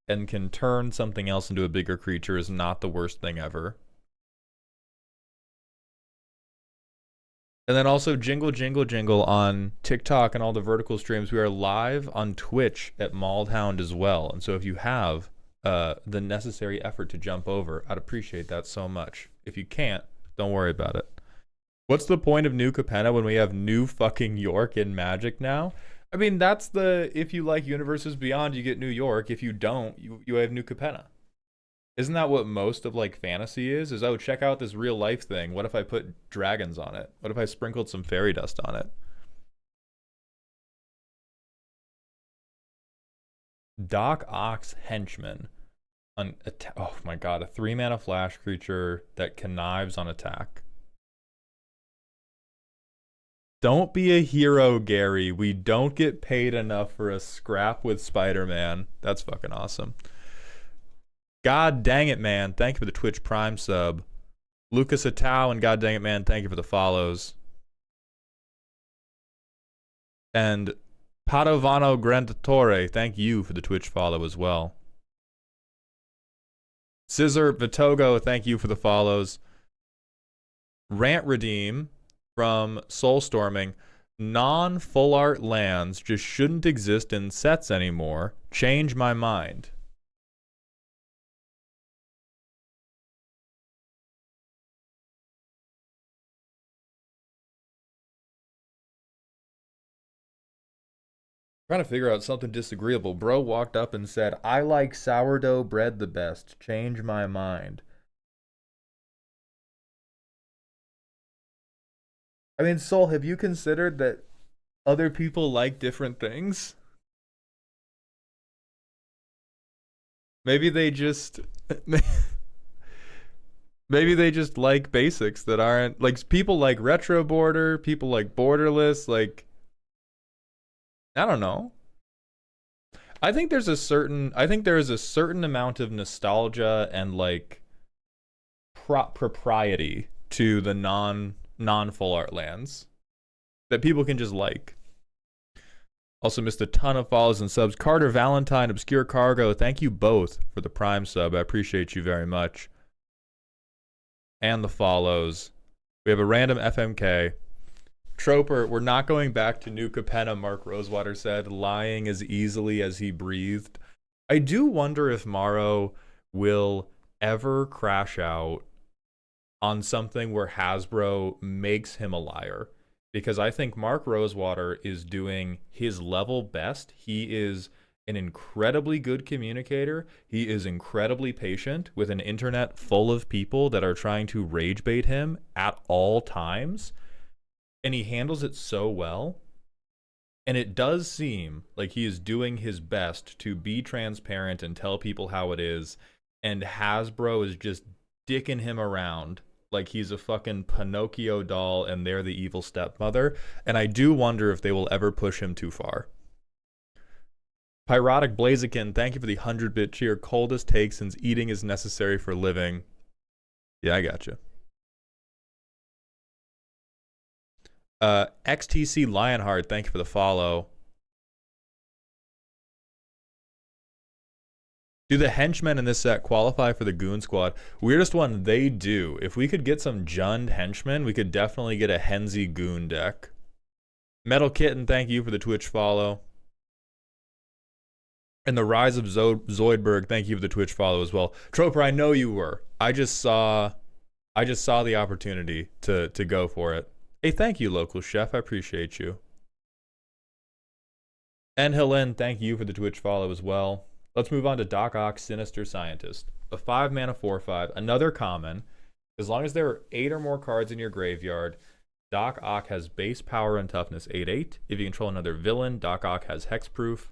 and can turn something else into a bigger creature is not the worst thing ever. And then also jingle, jingle, jingle on TikTok and all the vertical streams. We are live on Twitch at Mauled as well. And so if you have the necessary effort to jump over, I'd appreciate that so much. If you can't, don't worry about it. What's the point of New Capenna when we have New fucking York in Magic now? I mean, that's the, if you like Universes Beyond, you get New York. If you don't, you have New Capenna. Isn't that what most of like fantasy is? Oh, check out this real life thing. What if I put dragons on it? What if I sprinkled some fairy dust on it? Doc Ock's Henchman. Oh my god, a 3 mana flash creature that connives on attack. Don't be a hero, Gary. We don't get paid enough for a scrap with Spider-Man. That's fucking awesome. God dang it, man. Thank you for the Twitch Prime sub. Lucas Atau and God dang it, man. Thank you for the follows. And Padovano Grandatore, thank you for the Twitch follow as well. Scissor Vitogo, thank you for the follows. Rant Redeem from Soulstorming. Non-full art lands just shouldn't exist in sets anymore. Change my mind. Trying to figure out something disagreeable. Bro walked up and said, I like sourdough bread the best. Change my mind. I mean, Soul, have you considered that other people like different things? Maybe they just... Maybe they just like basics that aren't... Like, people like Retro Border, people like Borderless, like... I don't know. I think there is a certain amount of nostalgia and like propriety to the non-full art lands that people can just like. Also missed a ton of follows and subs. Carter Valentine, Obscure Cargo, thank you both for the Prime sub. I appreciate you very much. And the follows. We have a random FMK. Troper, we're not going back to New Capenna, Mark Rosewater said, lying as easily as he breathed. I do wonder if Morrow will ever crash out on something where Hasbro makes him a liar. Because I think Mark Rosewater is doing his level best. He is an incredibly good communicator. He is incredibly patient with an internet full of people that are trying to rage bait him at all times. And he handles it so well. And it does seem like he is doing his best to be transparent and tell people how it is. And Hasbro is just dicking him around like he's a fucking Pinocchio doll and they're the evil stepmother. And I do wonder if they will ever push him too far. Pyrotic Blaziken, thank you for the 100-bit cheer. Coldest take since eating is necessary for living. Yeah, I gotcha. XTC Lionheart, thank you for the follow. Do the henchmen in this set qualify for the Goon Squad? Weirdest one, they do. If we could get some Jund henchmen, we could definitely get a Henzi Goon deck. Metal Kitten, thank you for the Twitch follow. And the rise of Zoidberg, thank you for the Twitch follow as well. Troper, I know you were. I just saw the opportunity to go for it. Hey, thank you, local chef. I appreciate you. And Helen, thank you for the Twitch follow as well. Let's move on to Doc Ock, Sinister Scientist. A 5-mana 4/5, another common. As long as there are 8 or more cards in your graveyard, Doc Ock has base power and toughness 8/8. If you control another villain, Doc Ock has hexproof.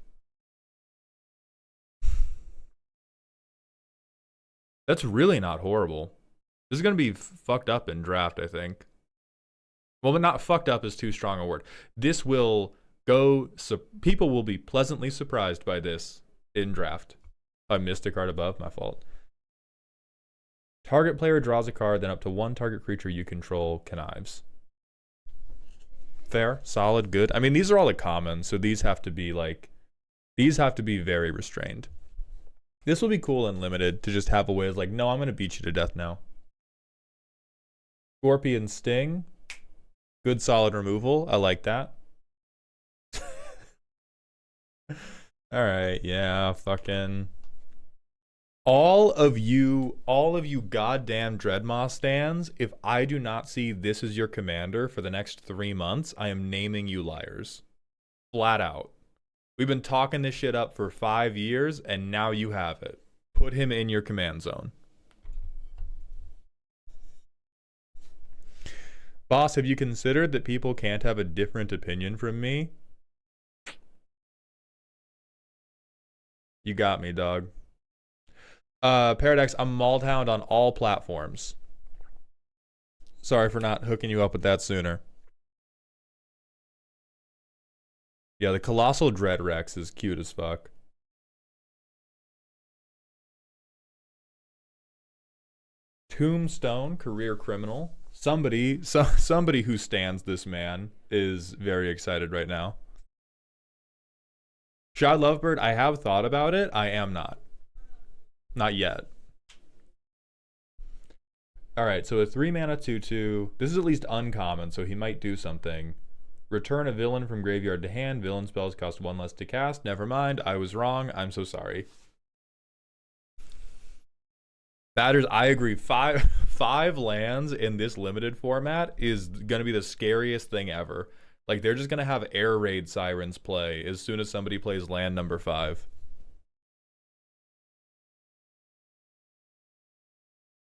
That's really not horrible. This is going to be fucked up in draft, I think. Well, but not fucked up is too strong a word. This will go... people will be pleasantly surprised by this in draft. I missed a card above, my fault. Target player draws a card, then up to 1 target creature you control connives. Fair, solid, good. I mean, these are all the common, so these have to be like... these have to be very restrained. This will be cool and limited to just have a way of like, no, I'm going to beat you to death now. Scorpion Sting. Good solid removal. I like that. Alright, yeah, fucking... All of you goddamn Dreadmaw stands, if I do not see this as your commander for the next 3 months, I am naming you liars. Flat out. We've been talking this shit up for 5 years, and now you have it. Put him in your command zone. Boss, have you considered that people can't have a different opinion from me? You got me, dog. Paradox, I'm Mauled on all platforms. Sorry for not hooking you up with that sooner. Yeah, the Colossal Dread Rex is cute as fuck. Tombstone, career criminal. Somebody who stands this man is very excited right now. Shad Lovebird, I have thought about it. I am not. Not yet. Alright, so a 3-mana 2/2. This is at least uncommon, so he might do something. Return a villain from graveyard to hand. Villain spells cost 1 less to cast. Never mind, I was wrong. I'm so sorry. Batters, I agree. Five lands in this limited format is going to be the scariest thing ever. Like, they're just going to have air raid sirens play as soon as somebody plays land number 5.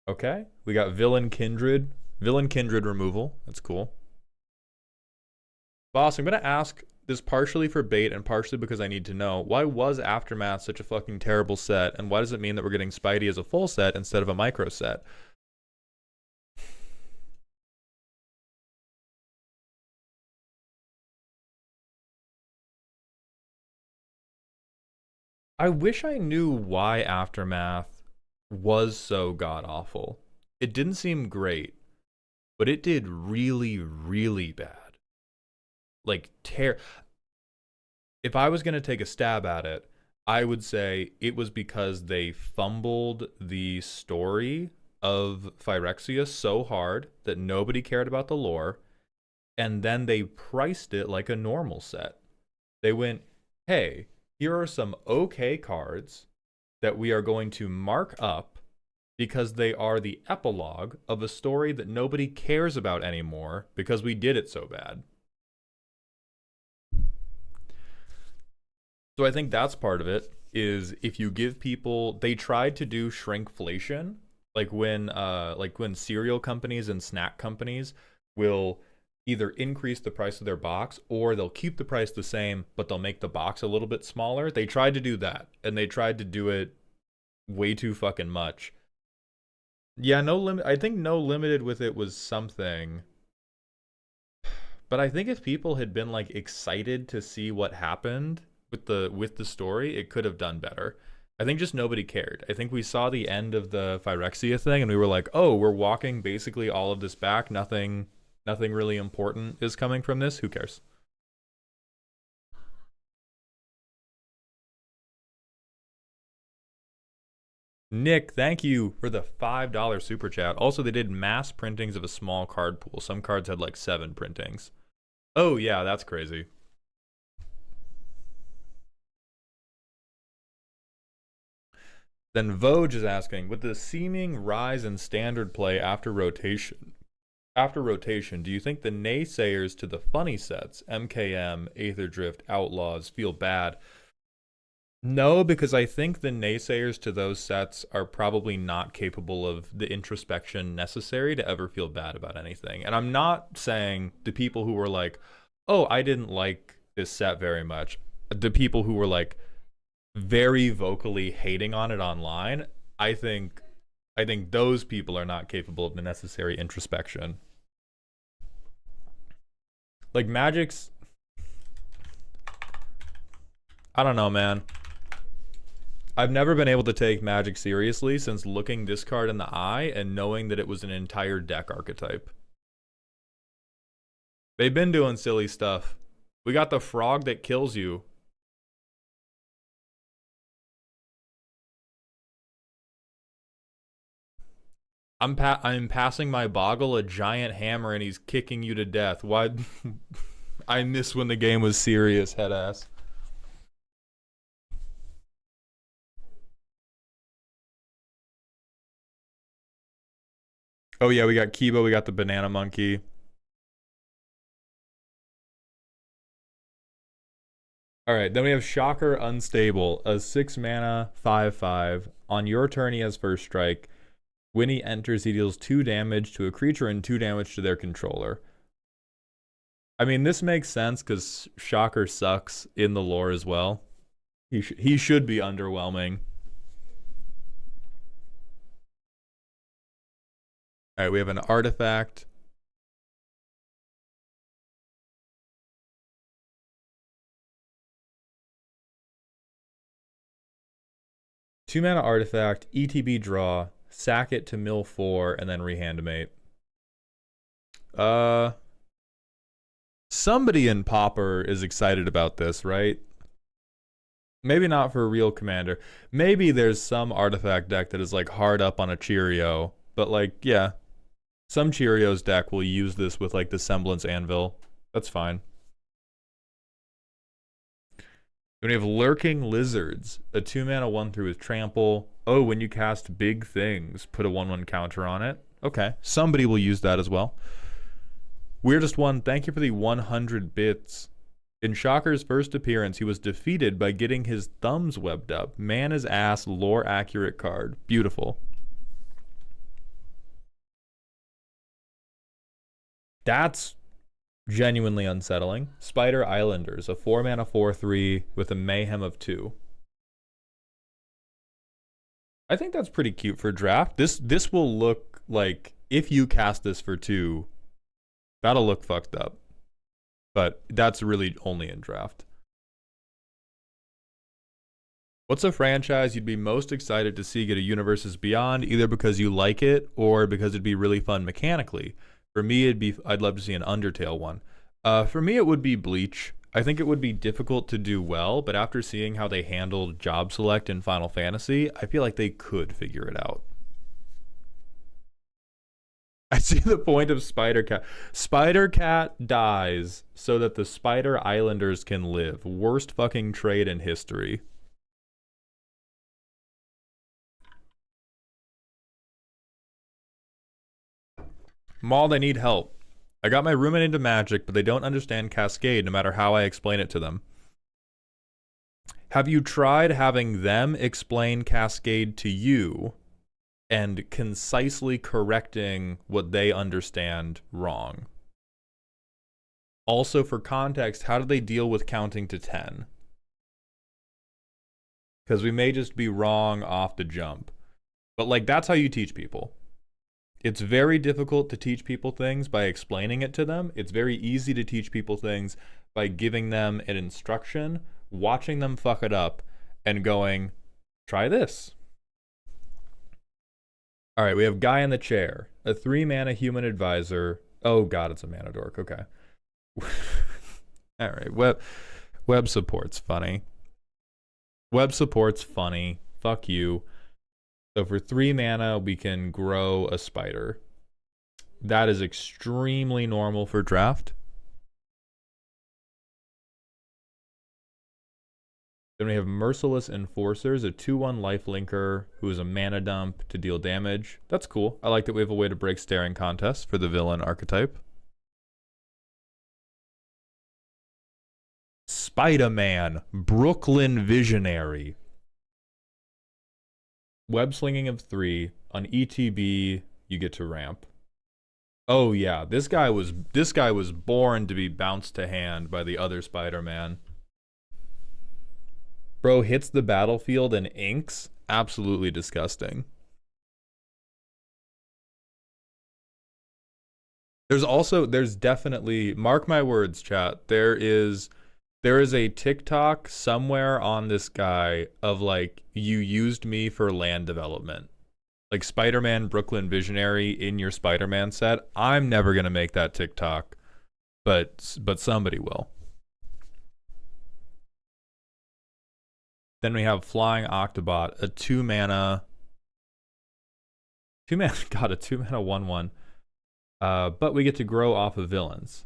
Okay, we got Villain Kindred. Villain Kindred removal. That's cool. Boss, I'm going to ask this partially for bait and partially because I need to know, why was Aftermath such a fucking terrible set, and why does it mean that we're getting Spidey as a full set instead of a micro set? I wish I knew why Aftermath was so god-awful. It didn't seem great, but it did really, really bad. Like, if I was going to take a stab at it, I would say it was because they fumbled the story of Phyrexia so hard that nobody cared about the lore, and then they priced it like a normal set. They went, hey, here are some okay cards that we are going to mark up because they are the epilogue of a story that nobody cares about anymore because we did it so bad. So I think that's part of it, is if you give people... They tried to do shrinkflation, like when cereal companies and snack companies will either increase the price of their box or they'll keep the price the same, but they'll make the box a little bit smaller. They tried to do that, and they tried to do it way too fucking much. Yeah, no limit. I think no limited with it was something. But I think if people had been like excited to see what happened with the story, it could have done better. I think just nobody cared. I think we saw the end of the Phyrexia thing and we were like, oh, we're walking basically all of this back. Nothing really important is coming from this. Who cares? Nick, thank you for the $5 super chat. Also, they did mass printings of a small card pool. Some cards had like 7 printings. Oh yeah, that's crazy. Then Vogue is asking, with the seeming rise in standard play after rotation, do you think the naysayers to the funny sets, MKM, Aether Drift, Outlaws, feel bad? No, because I think the naysayers to those sets are probably not capable of the introspection necessary to ever feel bad about anything. And I'm not saying the people who were like, oh, I didn't like this set very much. The people who were like very vocally hating on it online, I think those people are not capable of the necessary introspection. Like Magic's, I don't know, man. I've never been able to take Magic seriously since looking this card in the eye and knowing that it was an entire deck archetype. They've been doing silly stuff. We got the frog that kills you. I'm passing my Boggle a giant hammer and he's kicking you to death. Why? I miss when the game was serious, head ass. Oh yeah, we got Kibo, we got the banana monkey. Alright, then we have Shocker Unstable, a 6 mana, 5/5. On your turn, he has first strike. When he enters, he deals 2 damage to a creature and 2 damage to their controller. I mean, this makes sense because Shocker sucks in the lore as well. He should be underwhelming. Alright, we have an artifact. Two mana artifact, ETB draw, sack it to mill 4, and then rehandimate. Somebody in Pauper is excited about this, right? Maybe not for a real commander. Maybe there's some artifact deck that is like hard up on a Cheerio, but like, yeah. Some Cheerios deck will use this with like the Semblance Anvil. That's fine. Then we have Lurking Lizards, a 2 mana 1/3 with trample. Oh, when you cast big things, put a 1/1 counter on it. Okay, somebody will use that as well. Weirdest one, thank you for the 100 bits. In Shocker's first appearance, he was defeated by getting his thumbs webbed up. Man is ass, lore accurate card. Beautiful. That's genuinely unsettling. Spider Islanders, a 4 mana 4/3 with a mayhem of 2. I think that's pretty cute for draft. This will look like, if you cast this for 2, that'll look fucked up. But that's really only in draft. What's a franchise you'd be most excited to see get a Universes Beyond, either because you like it or because it'd be really fun mechanically? For me, I'd love to see an Undertale one. For me, it would be Bleach. I think it would be difficult to do well, but after seeing how they handled job select in Final Fantasy, I feel like they could figure it out. I see the point of Spider Cat. Spider Cat dies so that the Spider Islanders can live. Worst fucking trade in history. Maul, they need help. I got my roommate into Magic, but they don't understand Cascade no matter how I explain it to them. Have you tried having them explain Cascade to you and concisely correcting what they understand wrong? Also, for context, how do they deal with counting to 10? Because we may just be wrong off the jump. But, like, that's how you teach people. It's very difficult to teach people things by explaining it to them. It's very easy to teach people things by giving them an instruction, watching them fuck it up, and going, try this. All right, we have Guy in the Chair, a 3 mana human advisor. Oh god, it's a mana dork. Okay. All right, web support's funny. Web support's funny. Fuck you. So for 3 mana, we can grow a spider. That is extremely normal for draft. Then we have Merciless Enforcers, a 2/1 lifelinker who is a mana dump to deal damage. That's cool. I like that we have a way to break staring contests for the villain archetype. Spider-Man, Brooklyn Visionary. Web slinging of 3. On ETB, you get to ramp. Oh yeah, this guy was born to be bounced to hand by the other Spider-Man. Bro hits the battlefield and inks. Absolutely disgusting. There's definitely, mark my words, chat, there is a TikTok somewhere on this guy of like, you used me for land development. Like Spider-Man Brooklyn Visionary in your Spider-Man set. I'm never gonna make that TikTok, but somebody will. Then we have Flying Octobot, a 2-mana, God, a 2-mana 1/1. But we get to grow off of villains.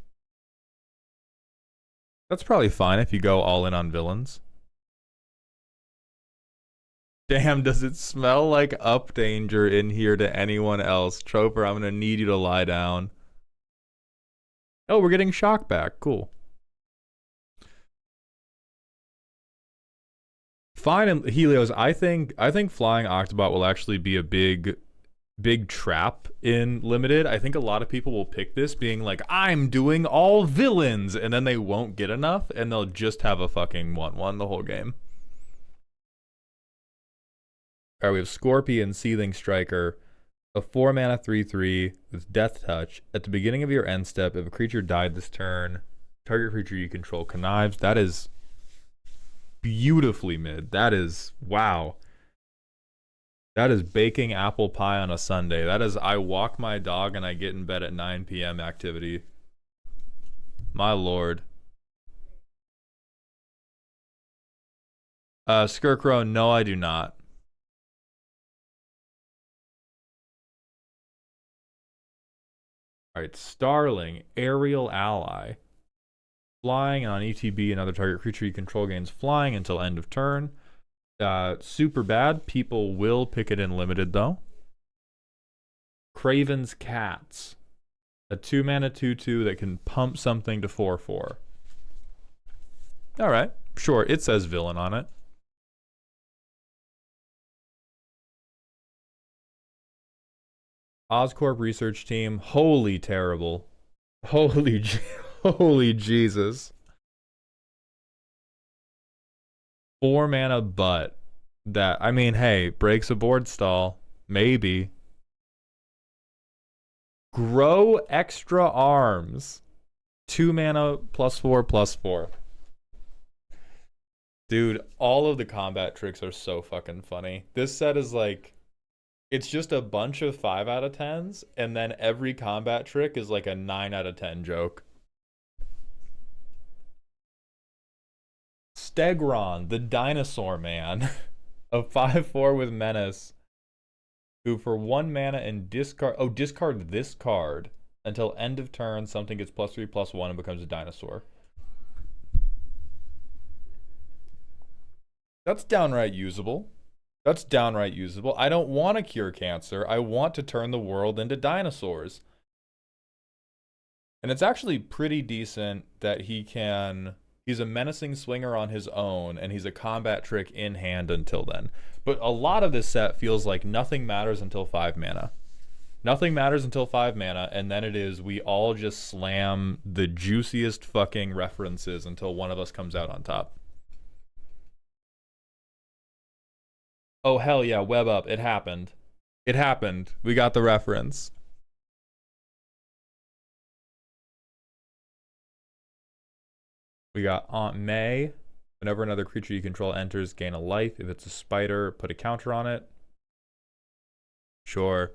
That's probably fine if you go all in on villains. Damn, does it smell like up danger in here to anyone else? Troper, I'm gonna need you to lie down. Oh, we're getting shock back. Cool. Fine, and Helios, I think Flying Octobot will actually be a big trap in Limited. I think a lot of people will pick this being like, I'm doing all villains, and then they won't get enough, and they'll just have a fucking 1/1 the whole game. Alright, we have Scorpion, Seething Striker, a 4-mana 3/3 with Death Touch. At the beginning of your end step, if a creature died this turn, target creature you control connives. That is beautifully mid. That is, wow. That is baking apple pie on a Sunday. That is, I walk my dog and I get in bed at 9 p.m. activity. My lord. Scarecrow, no, I do not. Alright, Starling, Aerial Ally. Flying, and on ETB, another target creature you control gains flying until end of turn. Super bad. People will pick it in Limited, though. Kraven's Cats. A 2-mana 2/2 that can pump something to 4/4. Alright, sure, it says villain on it. Oscorp Research Team. Holy terrible. Holy Jesus. 4-mana butt. That, I mean, hey, breaks a board stall. Maybe. Grow Extra Arms. 2-mana +4/+4. Dude, all of the combat tricks are so fucking funny. This set is like, it's just a bunch of 5 out of 10s, and then every combat trick is like a 9 out of 10 joke. Stegron, the Dinosaur Man, a 5/4 with Menace, who for 1 mana and discard this card until end of turn, something gets +3/+1 and becomes a dinosaur. That's downright usable. That's downright usable. I don't want to cure cancer. I want to turn the world into dinosaurs. And it's actually pretty decent that he's a menacing swinger on his own, and he's a combat trick in hand until then. But a lot of this set feels like nothing matters until 5 mana. Nothing matters until 5 mana, and then it is we all just slam the juiciest fucking references until one of us comes out on top. Oh, hell yeah, web up. It happened. It happened. We got the reference. We got Aunt May. Whenever another creature you control enters, gain a life. If it's a spider, put a counter on it. Sure.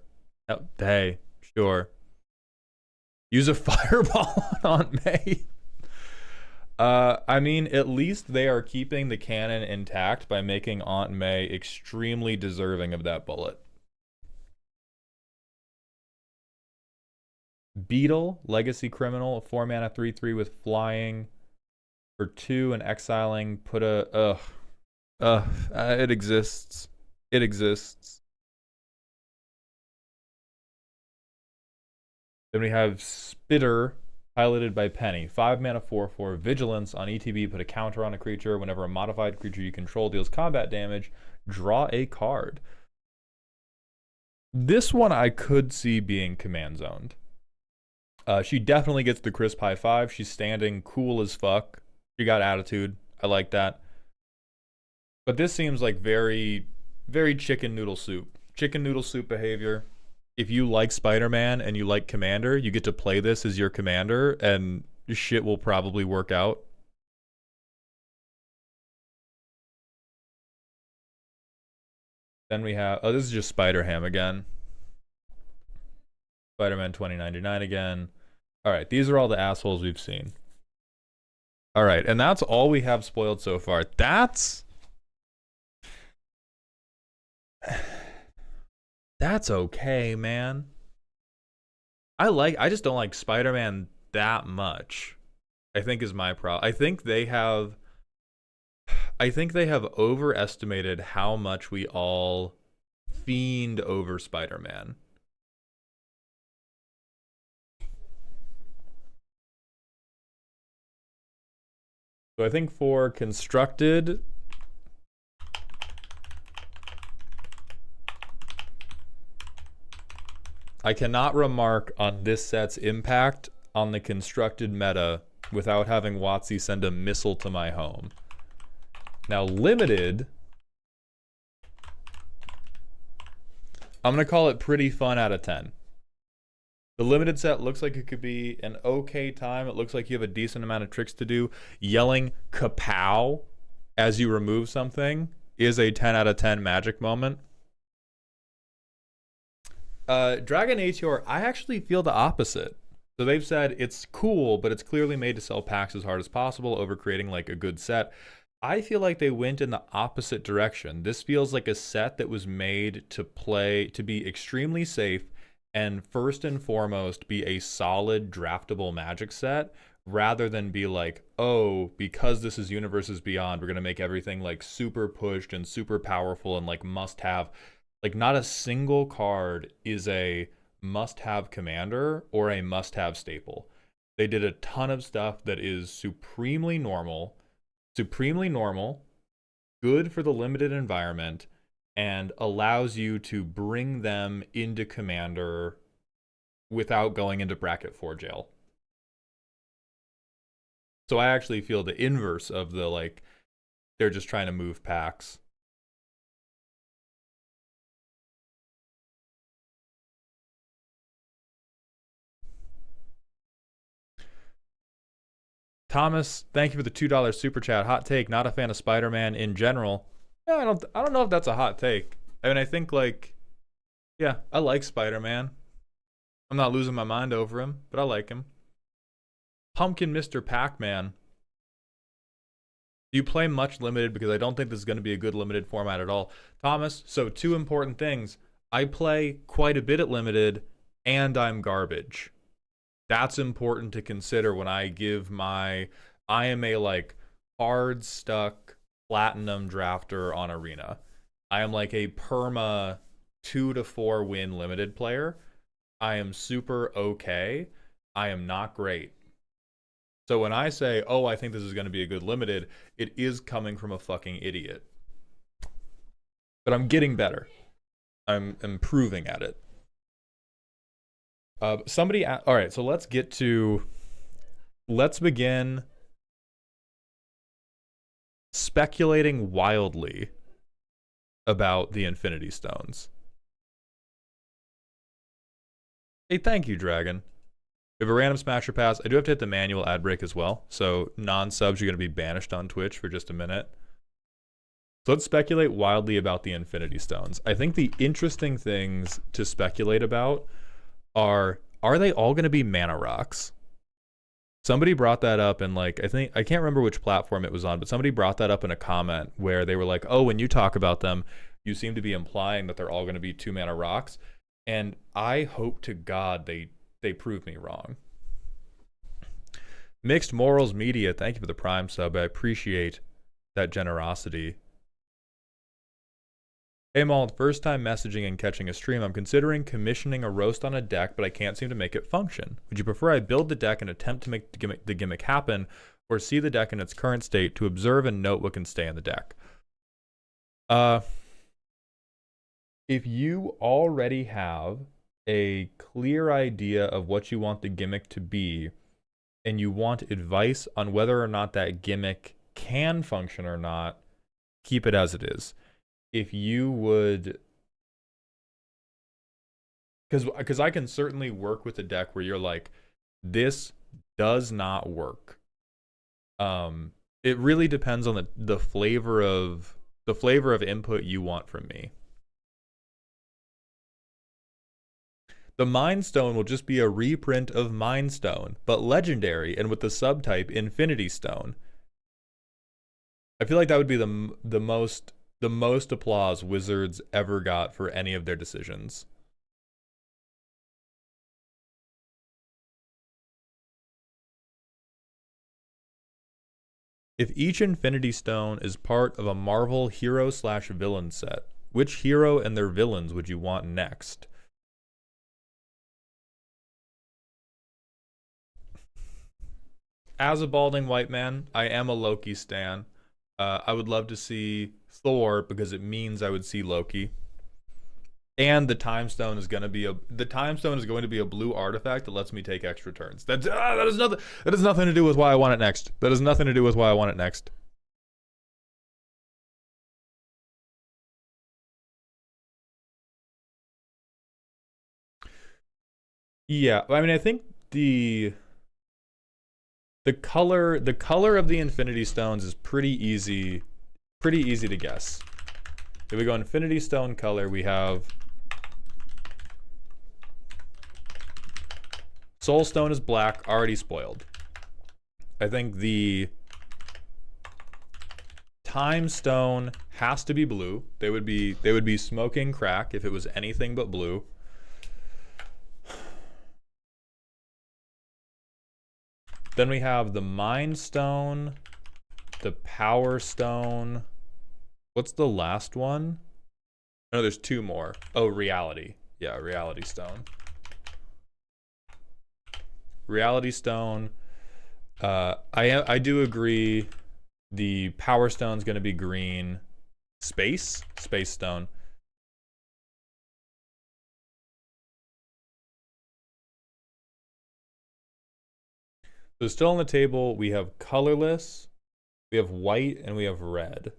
Hey, sure. Use a fireball on Aunt May. I mean, at least they are keeping the canon intact by making Aunt May extremely deserving of that bullet. Beetle, Legacy Criminal, a 4-mana 3/3 with flying for 2 and exiling. Put a It exists. It exists. Then we have Spitter, piloted by Penny. 5 mana 4/4 vigilance. On ETB, put a counter on a creature. Whenever a modified creature you control deals combat damage, draw a card. This one I could see being command zoned. She definitely gets the crisp high 5. She's standing cool as fuck. She got attitude. I like that. But this seems like very, very chicken noodle soup. Chicken noodle soup behavior. If you like Spider-Man and you like Commander, you get to play this as your commander, and shit will probably work out. Then we have, oh, this is just Spider-Ham again. Spider-Man 2099 again. All right, these are all the assholes we've seen. All right, and that's all we have spoiled so far. That's okay, man. I just don't like Spider-Man that much, I think is my problem. I think they have overestimated how much we all fiend over Spider-Man. So I think for constructed, I cannot remark on this set's impact on the constructed meta without having WotC send a missile to my home. Now, limited, I'm going to call it pretty fun out of 10. The limited set looks like it could be an okay time. It looks like you have a decent amount of tricks to do. Yelling kapow as you remove something is a 10 out of 10 magic moment. Dragon Aetior, I actually feel the opposite. So they've said it's cool, but it's clearly made to sell packs as hard as possible over creating like a good set. I feel like they went in the opposite direction. This feels like a set that was made to be extremely safe and first and foremost be a solid draftable Magic set, rather than be like, oh, because this is Universes Beyond, we're gonna make everything like super pushed and super powerful and like must have. Like, not a single card is a must-have commander or a must-have staple. They did a ton of stuff that is supremely normal, good for the limited environment, and allows you to bring them into commander without going into bracket 4 jail. So I actually feel the inverse of the, like, they're just trying to move packs. Thomas, thank you for the $2 super chat. Hot take, not a fan of Spider-Man in general. Yeah, I don't know if that's a hot take. I mean, I think like, yeah, I like Spider-Man. I'm not losing my mind over him, but I like him. Pumpkin Mr. Pac-Man. Do you play much limited? Because I don't think this is going to be a good limited format at all. Thomas, so 2 important things. I play quite a bit at limited, and I'm garbage. That's important to consider when I give I am a like hard stuck platinum drafter on Arena. I am like a perma 2 to 4 win limited player. I am super okay. I am not great. So when I say, oh, I think this is going to be a good limited, it is coming from a fucking idiot. But I'm getting better. I'm improving at it. All right, so let's begin speculating wildly about the Infinity Stones. Hey, thank you, Dragon. We have a random Smasher Pass. I do have to hit the manual ad break as well, so non-subs are going to be banished on Twitch for just a minute. So let's speculate wildly about the Infinity Stones. I think the interesting things to speculate about are they all going to be mana rocks? Somebody brought that up in like, I can't remember which platform it was on, but somebody brought that up in a comment where they were like, oh, when you talk about them, you seem to be implying that they're all going to be 2 mana rocks. And I hope to God they prove me wrong. Mixed Morals Media, thank you for the Prime sub. I appreciate that generosity. Hey Mauled, first time messaging and catching a stream. I'm considering commissioning a roast on a deck, but I can't seem to make it function. Would you prefer I build the deck and attempt to make the gimmick happen, or see the deck in its current state to observe and note what can stay in the deck? If you already have a clear idea of what you want the gimmick to be, and you want advice on whether or not that gimmick can function or not, keep it as it is. If you would, because I can certainly work with a deck where you're like, this does not work. It really depends on the flavor of input you want from me. The Mind Stone will just be a reprint of Mind Stone, but legendary and with the subtype Infinity Stone. I feel like that would be the most applause Wizards ever got for any of their decisions. If each Infinity Stone is part of a Marvel hero/villain set, which hero and their villains would you want next? As a balding white man, I am a Loki stan. I would love to see Thor because it means I would see Loki. And the Time Stone is going to be a blue artifact that lets me take extra turns. That has nothing to do with why I want it next. That has nothing to do with why I want it next. Yeah, I mean, I think the color of the Infinity Stones is pretty easy to guess. If we go Infinity Stone color, we have Soul Stone is black, already spoiled. I think the Time Stone has to be blue. They would be smoking crack if it was anything but blue. Then we have the Mind Stone, the Power Stone. What's the last one? No, there's two more. Oh, Reality. Yeah, Reality Stone. Reality Stone. I do agree. The Power Stone's gonna be green. Space Stone. So still on the table, we have Colorless, we have white, and we have red.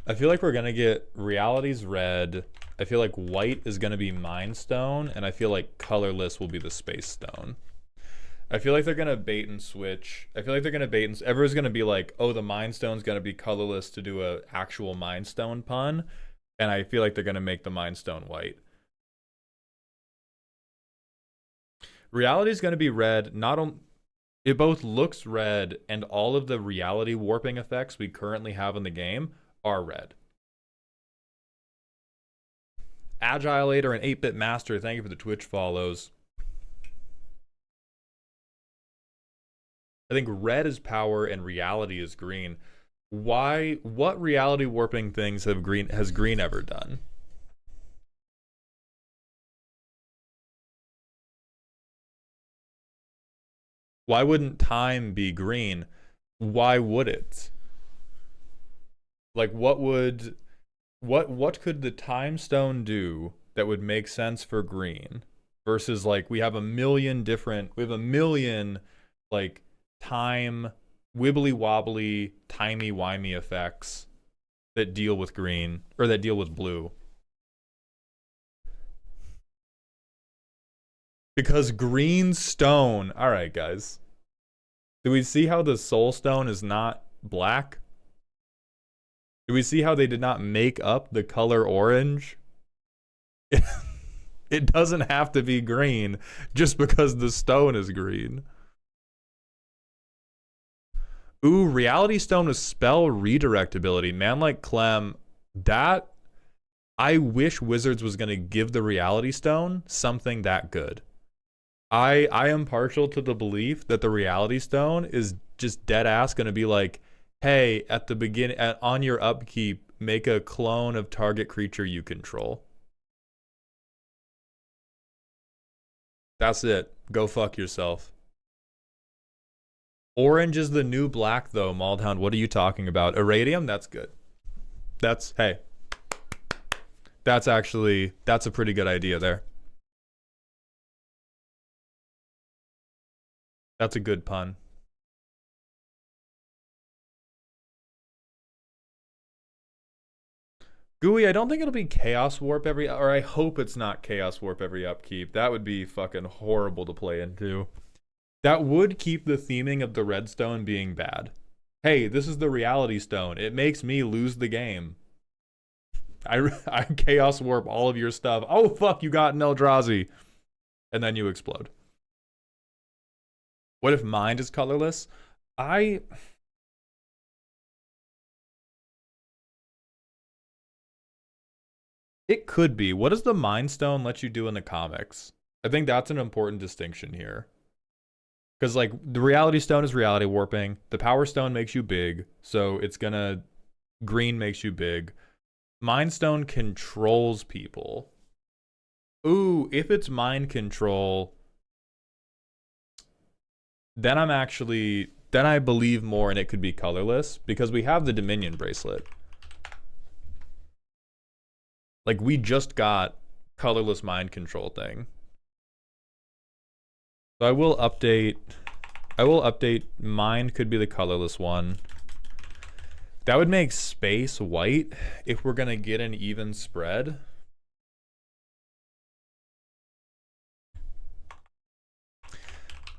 I feel like we're gonna get Reality's red. I feel like white is gonna be Mind Stone, and I feel like Colorless will be the Space Stone. I feel like they're gonna bait and switch. I feel like they're gonna bait and everyone's gonna be like, oh, the Mind Stone's gonna be Colorless to do a actual Mind Stone pun, and I feel like they're gonna make the Mind Stone white. Reality is going to be red. It both looks red, and all of the reality warping effects we currently have in the game are red. Agilator and 8-Bit Master, thank you for the Twitch follows. I think red is power and reality is green. Why? What reality warping things has green ever done? Why wouldn't time be green? Why would it? Like, what could the Time Stone do that would make sense for green? Versus, like, we have a million like time wibbly wobbly timey wimey effects that deal with green or that deal with blue. Because green stone. All right, guys. Do we see how the Soul Stone is not black? Do we see how they did not make up the color orange? It doesn't have to be green just because the stone is green. Ooh, Reality Stone with spell redirect ability. Man like Clem, that... I wish Wizards was going to give the Reality Stone something that good. I am partial to the belief that the Reality Stone is just dead ass going to be like, hey, at the beginning, on your upkeep, make a clone of target creature you control. That's it. Go fuck yourself. Orange is the new black, though, Maldhound. What are you talking about? Irradium? That's good. That's, hey. That's actually, that's a pretty good idea there. That's a good pun. Gooey, I don't think it'll be Chaos Warp or I hope it's not Chaos Warp every upkeep. That would be fucking horrible to play into. That would keep the theming of the redstone being bad. Hey, this is the reality stone. It makes me lose the game. I Chaos Warp all of your stuff. Oh, fuck, you got an Eldrazi. And then you explode. What if Mind is colorless? It could be. What does the Mind Stone let you do in the comics? I think that's an important distinction here. Because, like, the Reality Stone is reality warping. The Power Stone makes you big. So it's gonna... Green makes you big. Mind Stone controls people. Ooh, if it's mind control... Then I believe more and it could be colorless. Because we have the Dominion bracelet. Like, we just got colorless mind control thing. So I will update mind could be the colorless one. That would make space white if we're gonna get an even spread.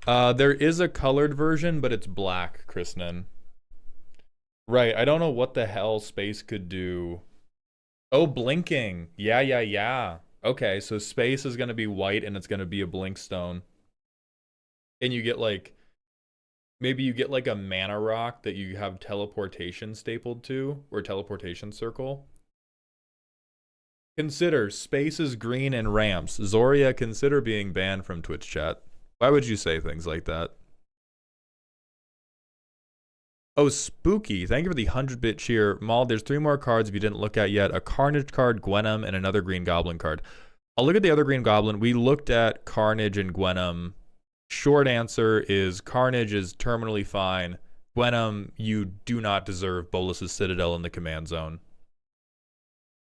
There is a colored version, but it's black, Kristen. Right, I don't know what the hell space could do. Oh, blinking. Yeah. Okay, so space is gonna be white and it's gonna be a blink stone. And you get like, maybe you get like a mana rock that you have teleportation stapled to, or teleportation circle. Consider space is green and ramps. Zoria, consider being banned from Twitch chat. Why would you say things like that? Oh, spooky. Thank you for the 100-bit cheer. Maul, there's 3 more cards if you didn't look at yet. A Carnage card, Gwenum, and another Green Goblin card. I'll look at the other Green Goblin. We looked at Carnage and Gwenum. Short answer is Carnage is terminally fine. Gwenum, you do not deserve Bolus's Citadel in the command zone.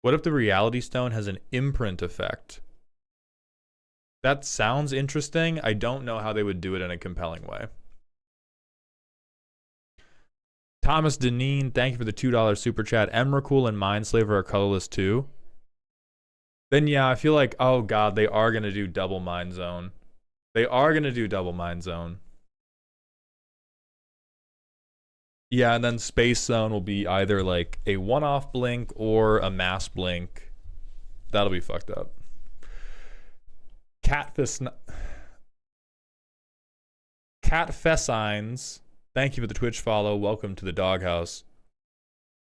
What if the Reality Stone has an imprint effect? That sounds interesting. I don't know how they would do it in a compelling way. Thomas Deneen, thank you for the $2 super chat. Emrakul and Mindslaver are colorless too. Then yeah, I feel like, oh god, they are going to do double Mind Zone. They are going to do double Mind Zone. Yeah, and then Space Zone will be either like a one-off blink or a mass blink. That'll be fucked up. Catfessines, thank you for the Twitch follow. Welcome to the doghouse.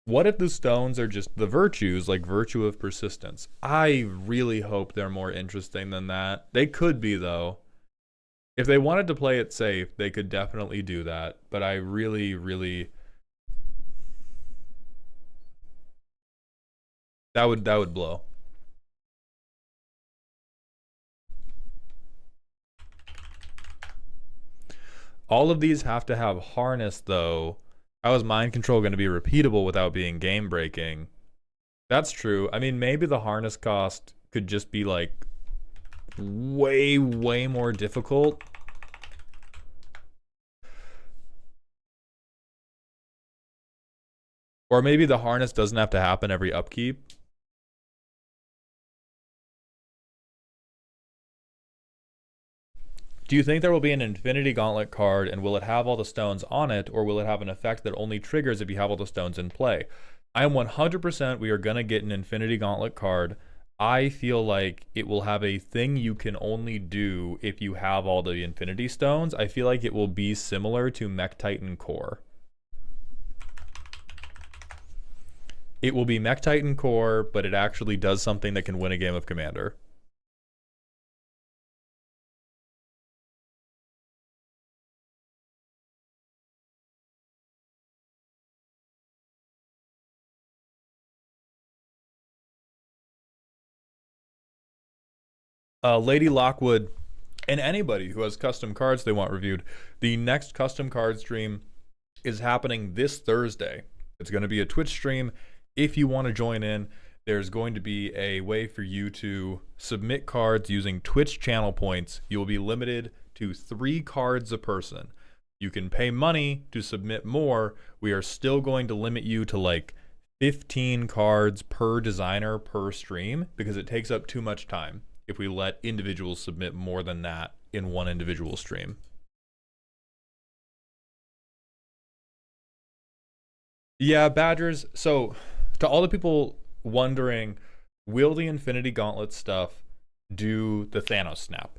What if the stones are just the virtues, like Virtue of Persistence? I really hope they're more interesting than that. They could be, though. If they wanted to play it safe, they could definitely do that. But I really... That would blow. All of these have to have harness, though. How is mind control going to be repeatable without being game breaking? That's true. I mean, maybe the harness cost could just be like way more difficult. Or maybe the harness doesn't have to happen every upkeep. Do you think there will be an Infinity Gauntlet card, and will it have all the stones on it, or will it have an effect that only triggers if you have all the stones in play? I am 100% we are going to get an Infinity Gauntlet card. I feel like it will have a thing you can only do if you have all the Infinity Stones. I feel like it will be similar to Mech Titan Core. It will be Mech Titan Core, but it actually does something that can win a game of Commander. Lady Lockwood, and anybody who has custom cards they want reviewed, the next custom card stream is happening this Thursday. It's going to be a Twitch stream. If you want to join in, there's going to be a way for you to submit cards using Twitch channel points. You will be limited to 3 cards a person. You can pay money to submit more. We are still going to limit you to like 15 cards per designer per stream because it takes up too much time if we let individuals submit more than that in one individual stream. Yeah, Badgers. So to all the people wondering, will the Infinity Gauntlet stuff do the Thanos snap?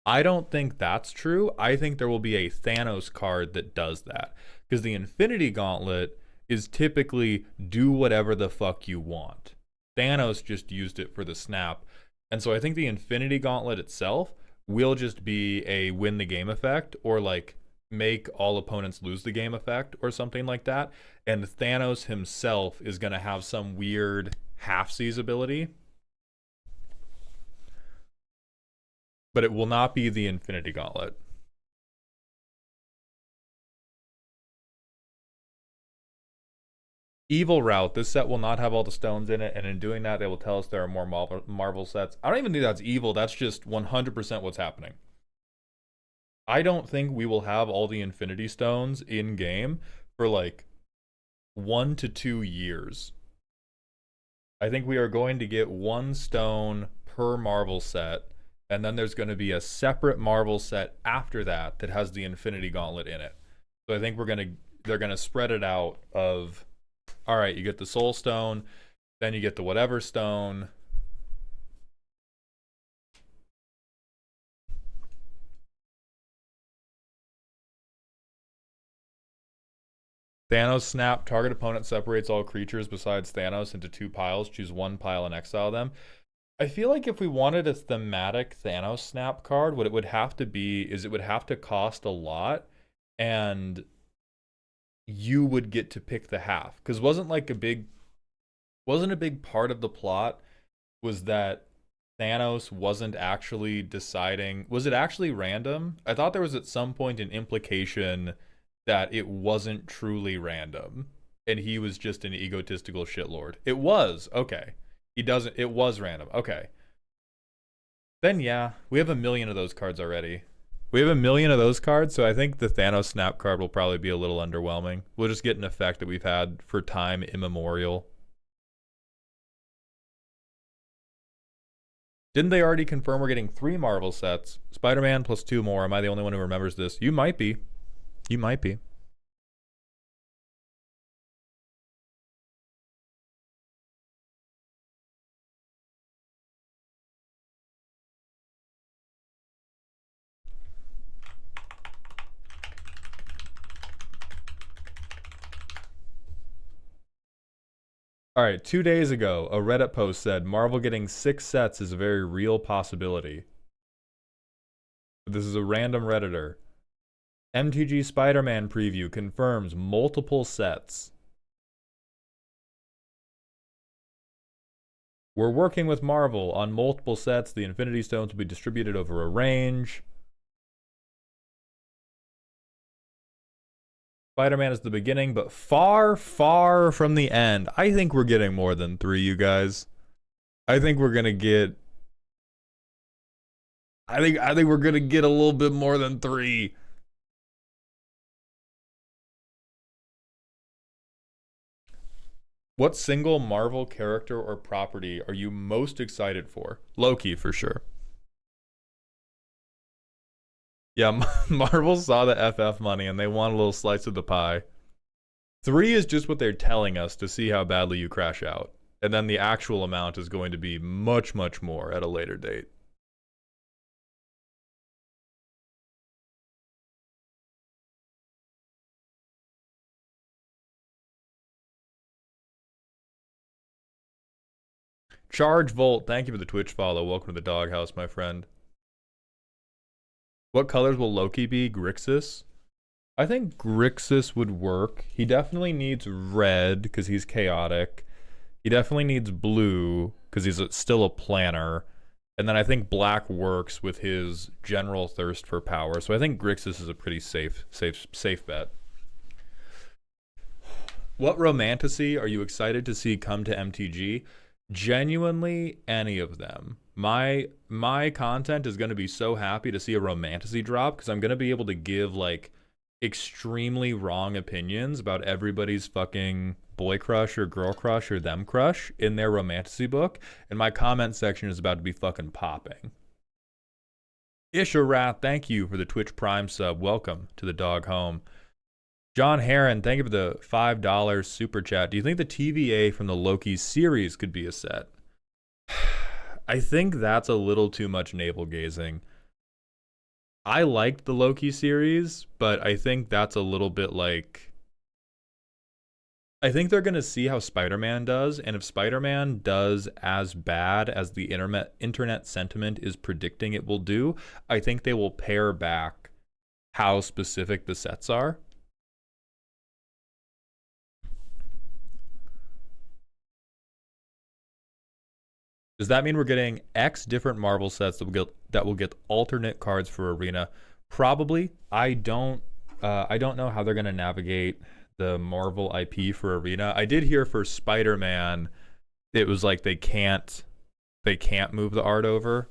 I don't think that's true. I think there will be a Thanos card that does that. Because the Infinity Gauntlet is typically do whatever the fuck you want. Thanos just used it for the snap. And so I think the Infinity Gauntlet itself will just be a win the game effect, or like make all opponents lose the game effect or something like that. And Thanos himself is going to have some weird half-seas ability. But it will not be the Infinity Gauntlet. Evil Route. This set will not have all the stones in it, and in doing that, they will tell us there are more Marvel sets. I don't even think that's evil. That's just 100% what's happening. I don't think we will have all the Infinity Stones in game for like 1 to 2 years. I think we are going to get 1 stone per Marvel set, and then there's going to be a separate Marvel set after that that has the Infinity Gauntlet in it. So I think they're going to spread it out of, all right, you get the Soul Stone, then you get the whatever stone. Thanos snap. Target opponent separates all creatures besides Thanos into 2 piles. Choose 1 pile and exile them. I feel like if we wanted a thematic Thanos snap card, what it would have to be is it would have to cost a lot, and you would get to pick the half. Because wasn't a big part of the plot was that Thanos wasn't actually deciding. Was it actually random? I thought there was at some point an implication that it wasn't truly random and he was just an egotistical shitlord. It was. Okay. It was random. Okay. Then yeah, we have 1 million of those cards already. We have 1 million of those cards, so I think the Thanos snap card will probably be a little underwhelming. We'll just get an effect that we've had for time immemorial. Didn't they already confirm we're getting 3 Marvel sets? Spider-Man plus 2 more. Am I the only one who remembers this? You might be. You might be. All right, 2 days ago, a Reddit post said Marvel getting 6 sets is a very real possibility. This is a random Redditor. MTG Spider-Man preview confirms multiple sets. We're working with Marvel on multiple sets. The Infinity Stones will be distributed over a range. Spider-Man is the beginning, but far, far from the end. I think we're getting more than 3, you guys. I think we're gonna get. I think we're gonna get a little bit more than 3. What single Marvel character or property are you most excited for? Loki, for sure. Yeah, Marvel saw the FF money and they want a little slice of the pie. 3 is just what they're telling us to see how badly you crash out. And then the actual amount is going to be much, much more at a later date. Charge Volt, thank you for the Twitch follow. Welcome to the doghouse, my friend. What colors will Loki be? Grixis? I think Grixis would work. He definitely needs red because he's chaotic. He definitely needs blue because he's still a planner. And then I think black works with his general thirst for power. So I think Grixis is a pretty safe bet. What romantasy are you excited to see come to MTG? Genuinely, any of them. My content is going to be so happy to see a romantasy drop because I'm going to be able to give like extremely wrong opinions about everybody's fucking boy crush or girl crush or them crush in their romantasy book, and my comment section is about to be fucking popping. Isharath, thank you for the Twitch Prime sub. Welcome to the dog home. John Heron, thank you for the $5 super chat. Do you think the TVA from the Loki series could be a set? I think that's a little too much navel gazing. I liked the Loki series, but I think that's a little bit like... I think they're going to see how Spider-Man does, and if Spider-Man does as bad as the internet sentiment is predicting it will do, I think they will pare back how specific the sets are. Does that mean we're getting X different Marvel sets that will get alternate cards for Arena? Probably. I don't know how they're going to navigate the Marvel IP for Arena. I did hear for Spider-Man, it was like they can't move the art over.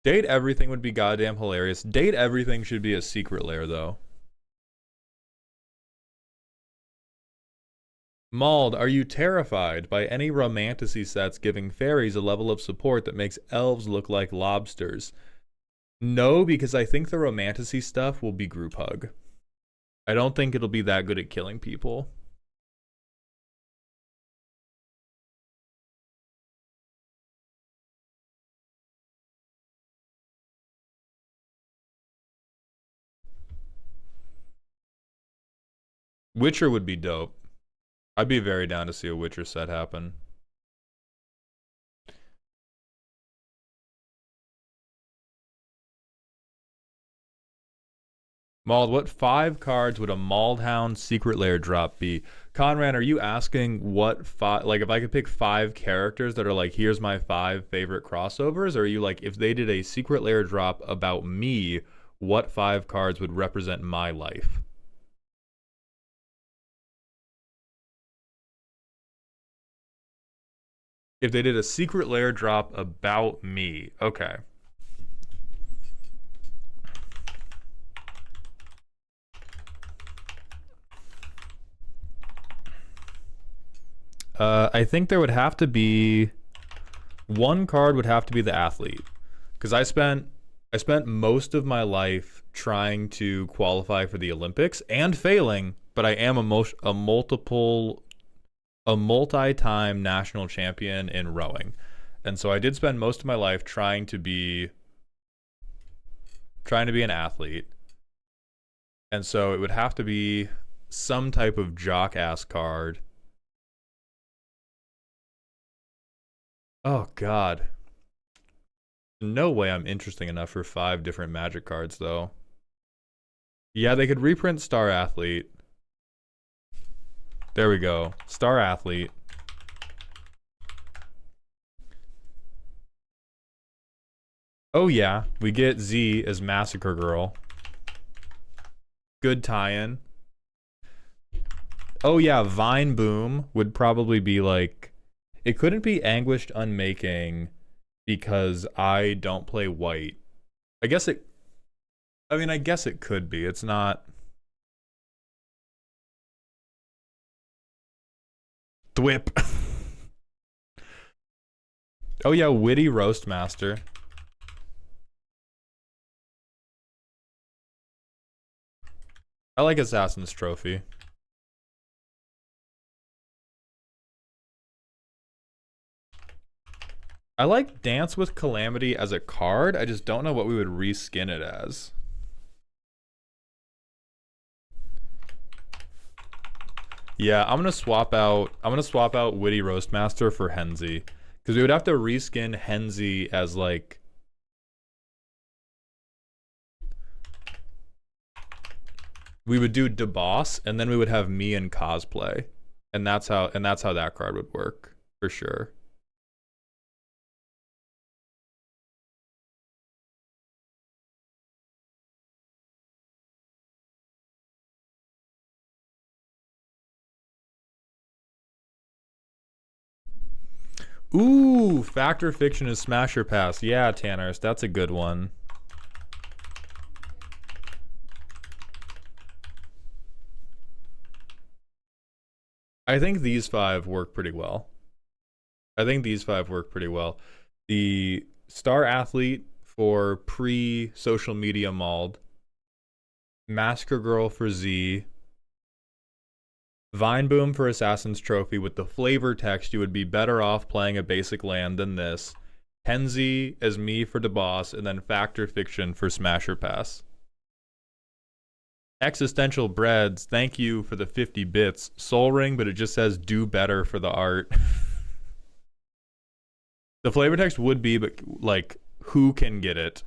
Date Everything would be goddamn hilarious. Date Everything should be a secret lair though. Mauled, are you terrified by any romantasy sets giving fairies a level of support that makes elves look like lobsters? No, because I think the romantasy stuff will be group hug. I don't think it'll be that good at killing people. Witcher would be dope. I'd be very down to see a Witcher set happen. Mauled, what 5 cards would a Mauled Secret Lair drop be? Conrad, are you asking what 5, like if I could pick 5 characters that are like, here's my 5 favorite crossovers? Or are you like, if they did a Secret Lair drop about me, what 5 cards would represent my life? If they did a Secret Lair drop about me, okay. I think there would have to be one card would have to be the athlete, because I spent most of my life trying to qualify for the Olympics and failing, but I am a multi-time national champion in rowing, and so I did spend most of my life trying to be an athlete, and so it would have to be some type of jock ass card. Oh, God. No way I'm interesting enough for 5 different Magic cards, though. Yeah, they could reprint Star Athlete. There we go. Star Athlete. Oh, yeah. We get Z as Massacre Girl. Good tie-in. Oh, yeah. Vine Boom would probably be like... It couldn't be Anguished Unmaking because I don't play white. I guess it could be. It's not... Thwip. Oh yeah, Witty Roastmaster. I like Assassin's Trophy. I like Dance with Calamity as a card. I just don't know what we would reskin it as. Yeah, I'm gonna swap out Witty Roastmaster for Henzi, because we would have to reskin Henzi as like... We would do DeBoss, and then we would have me in cosplay, and that's how that card would work for sure. Ooh, Factor Fiction is Smasher Pass. Yeah, Tanners, that's a good one. I think these 5 work pretty well. The Star Athlete for pre-social media mauled. Masker Girl for Z. Vine Boom for Assassin's Trophy. With the flavor text, you would be better off playing a basic land than this. Henzi as me for DeBoss, and then Factor Fiction for Smasher Pass. Existential Breads, thank you for the 50 bits. Soul Ring, but it just says do better for the art. The flavor text would be, but like, who can get it?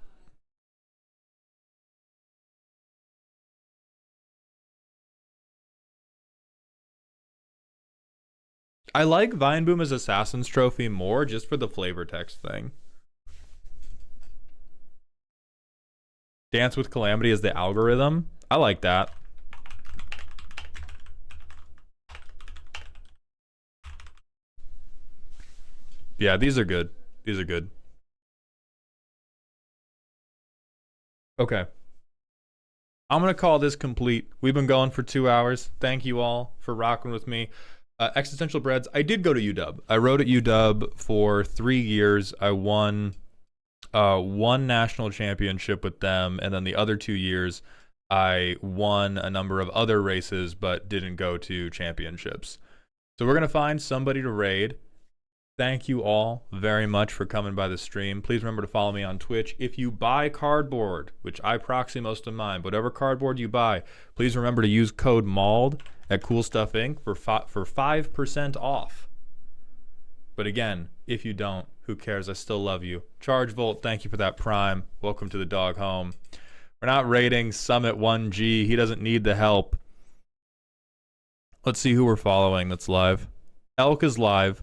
I like Vine Boom as Assassin's Trophy more just for the flavor text thing. Dance with Calamity is the algorithm. I like that. Yeah, these are good. These are good. Okay. I'm going to call this complete. We've been going for 2 hours. Thank you all for rocking with me. Existential Breads, I did go to UW. I rode at UW for 3 years. I won one national championship with them, and then the other 2 years I won a number of other races but didn't go to championships. So we're going to find somebody to raid. Thank you all very much for coming by the stream. Please remember to follow me on Twitch. If you buy cardboard, which I proxy most of mine, whatever cardboard you buy, please remember to use code MAULD at Cool Stuff Inc. for 5% off. But again, if you don't, who cares? I still love you. Charge Volt, thank you for that prime. Welcome to the dog home. We're not raiding Summit 1G. He doesn't need the help. Let's see who we're following that's live. Elk is live.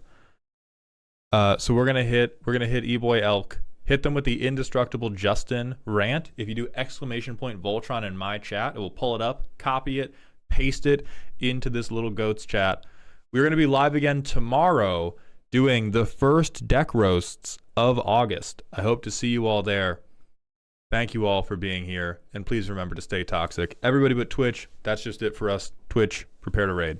So we're gonna hit E-Boy Elk. Hit them with the indestructible Justin rant. If you do exclamation point Voltron in my chat, it will pull it up, copy it, paste it into this little goat's chat. We're gonna be live again tomorrow doing the first deck roasts of August. I hope to see you all there. Thank you all for being here, and please remember to stay toxic. Everybody but Twitch, that's just it for us. Twitch, prepare to raid.